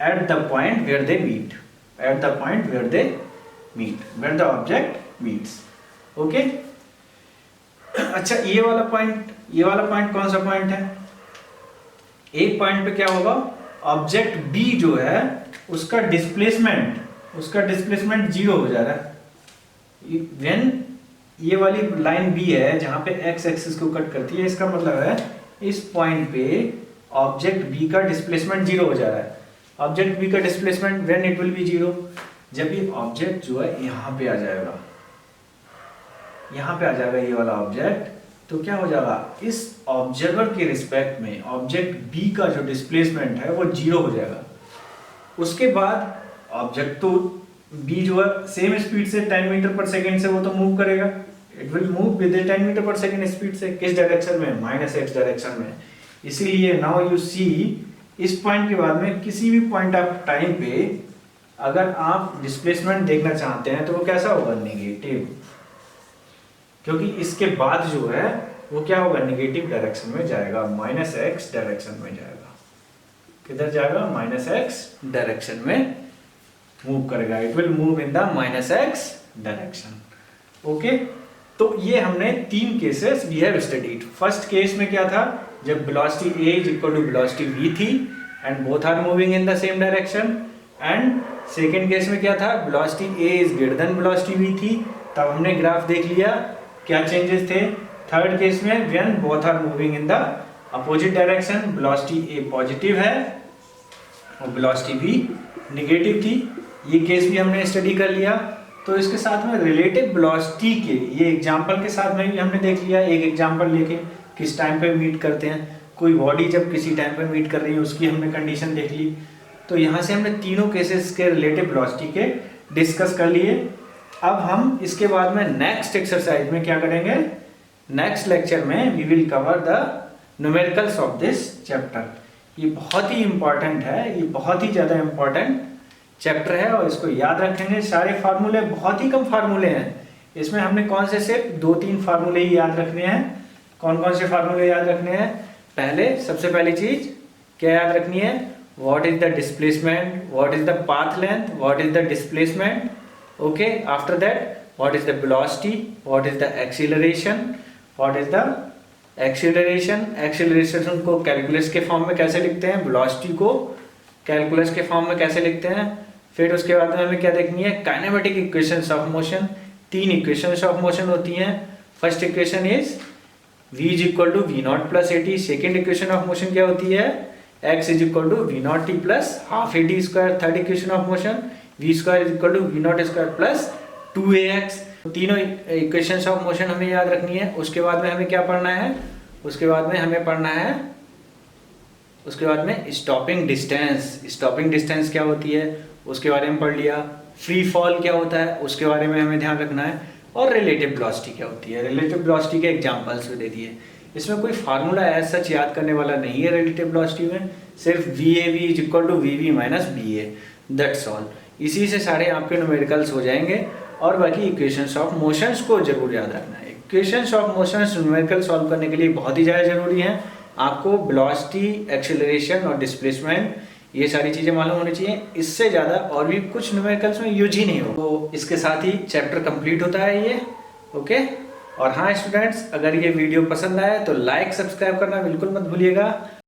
at the point where they meet. At the point where they meet, where the object meets. Okay? अच्छा, ये वाला point कौन सा पॉइंट है? एक पॉइंट पे क्या होगा, ऑब्जेक्ट बी जो है उसका डिस्प्लेसमेंट 0 हो जा रहा है। व्हेन ये वाली लाइन बी है जहां पे एक्स एक्सिस को कट करती है, इसका मतलब है इस पॉइंट पे ऑब्जेक्ट बी का डिस्प्लेसमेंट 0 हो जा रहा है। ऑब्जेक्ट बी का displacement when it will be 0, जब ये ऑब्जेक्ट जो है यहाँ पे आ जाएगा, ये वाला ऑब्जेक्ट, तो क्या हो जाएगा, इस ऑब्जर्वर के रिस्पेक्ट में ऑब्जेक्ट बी का जो डिस्प्लेसमेंट है वो 0 हो जाएगा। उसके बाद ऑब्जेक्ट तो बी जो है सेम स्पीड से 10 मीटर पर सेकेंड से वो तो मूव करेगा, it will move with 10 metre per second speed से। किस डायरेक्शन में? -x डायरेक्शन में। इसीलिए नाउ यू सी, इस पॉइंट के बाद में किसी भी पॉइंट ऑफ टाइम पे अगर आप डिस्प्लेसमेंट देखना चाहते हैं तो वो कैसा होगा, नेगेटिव, क्योंकि इसके बाद जो है वो क्या होगा, नेगेटिव डायरेक्शन में जाएगा, -x डायरेक्शन में जाएगा। किधर जाएगा? -x डायरेक्शन में मूव करेगा, it will move in the -x direction. Okay, तो ये हमने 3 cases we have studied. First case में क्या था, जब velocity a is equal to velocity v थी and both are moving in the same direction. And second case में क्या था, velocity a is greater than velocity v थी, तब हमने ग्राफ देख लिया क्या चेंजेस थे। थर्ड केस में when both are moving in the opposite direction, velocity a positive है और वेलोसिटी v नेगेटिव थी। ये केस भी हमने स्टडी कर लिया। तो इसके साथ में रिलेटिव वेलोसिटी के ये एग्जांपल के साथ में भी हमने देख लिया, एक एग्जांपल लेके किस टाइम पे मीट करते हैं, कोई बॉडी जब किसी टाइम पे मीट कर रही है उसकी हमने कंडीशन देख ली। तो यहाँ से हमने तीनों केसेस के रिलेटिव वेलोसिटी के डिस्कस कर लिए। अब हम इसके बाद में नेक्स्ट एक्सरसाइज में क्या करेंगे, नेक्स्ट लेक्चर में we will cover the numericals of this chapter. ये बहुत ही इंपॉर्टेंट है, ये बहुत ही ज़्यादा इंपॉर्टेंट चैप्टर है और इसको याद रखेंगे। सारे फार्मूले, बहुत ही कम फार्मूले हैं इसमें, हमने कौन से सिर्फ 2-3 फार्मूले ही याद रखने हैं। कौन कौन से फार्मूले याद रखने हैं? सबसे पहली चीज क्या याद रखनी है, what is the displacement, what is the path length, what is the displacement, okay. After that, what is the velocity, what is the acceleration, what is the acceleration को कैलकुलस के फॉर्म में कैसे लिखते हैं, वेलोसिटी को calculus के form में कैसे लिखते हैं। फिर उसके बाद में हमें क्या देखनी है, kinematic equations of motion. 3 equations of motion होती हैं। First equation is v is equal to v not plus a t. Second equation of motion क्या होती है, x is equal to v not t plus half a t square. Third equation of motion v square is equal to v not square plus 2ax। तीनों equations of motion हमें याद रखनी है। उसके बाद में हमें क्या पढ़ना है, उसके बाद में हमें पढ़ना है, उसके बाद में स्टॉपिंग डिस्टेंस। स्टॉपिंग डिस्टेंस क्या होती है उसके बारे में पढ़ लिया। फ्री फॉल क्या होता है उसके बारे में हमें ध्यान रखना है। और रिलेटिव वेलोसिटी क्या होती है, रिलेटिव वेलोसिटी के एग्जांपल्स भी दे दिए। इसमें कोई फार्मूला एज सच याद करने वाला नहीं है रिलेटिव वेलोसिटी में, सिर्फ v a v is equal to v v minus B a, that's all. इसी से सारे आपके न्यूमेरिकल्स हो जाएंगे। और बाकी इक्वेशंस ऑफ मोशंस को जरूर याद रखना है। Equations of motions numerical solve करने के लिए बहुत ही ज़्यादा जरूरी है। आपको वेलोसिटी, एक्सेलरेशन और डिस्प्लेसमेंट ये सारी चीज़ें मालूम होनी चाहिए। इससे ज़्यादा और भी कुछ न्यूमेरिकल्स में यूज ही नहीं हो। तो इसके साथ ही चैप्टर कंप्लीट होता है ये, ओके। और हाँ स्टूडेंट्स, अगर ये वीडियो पसंद आए तो लाइक सब्सक्राइब करना बिल्कुल मत भूलिएगा।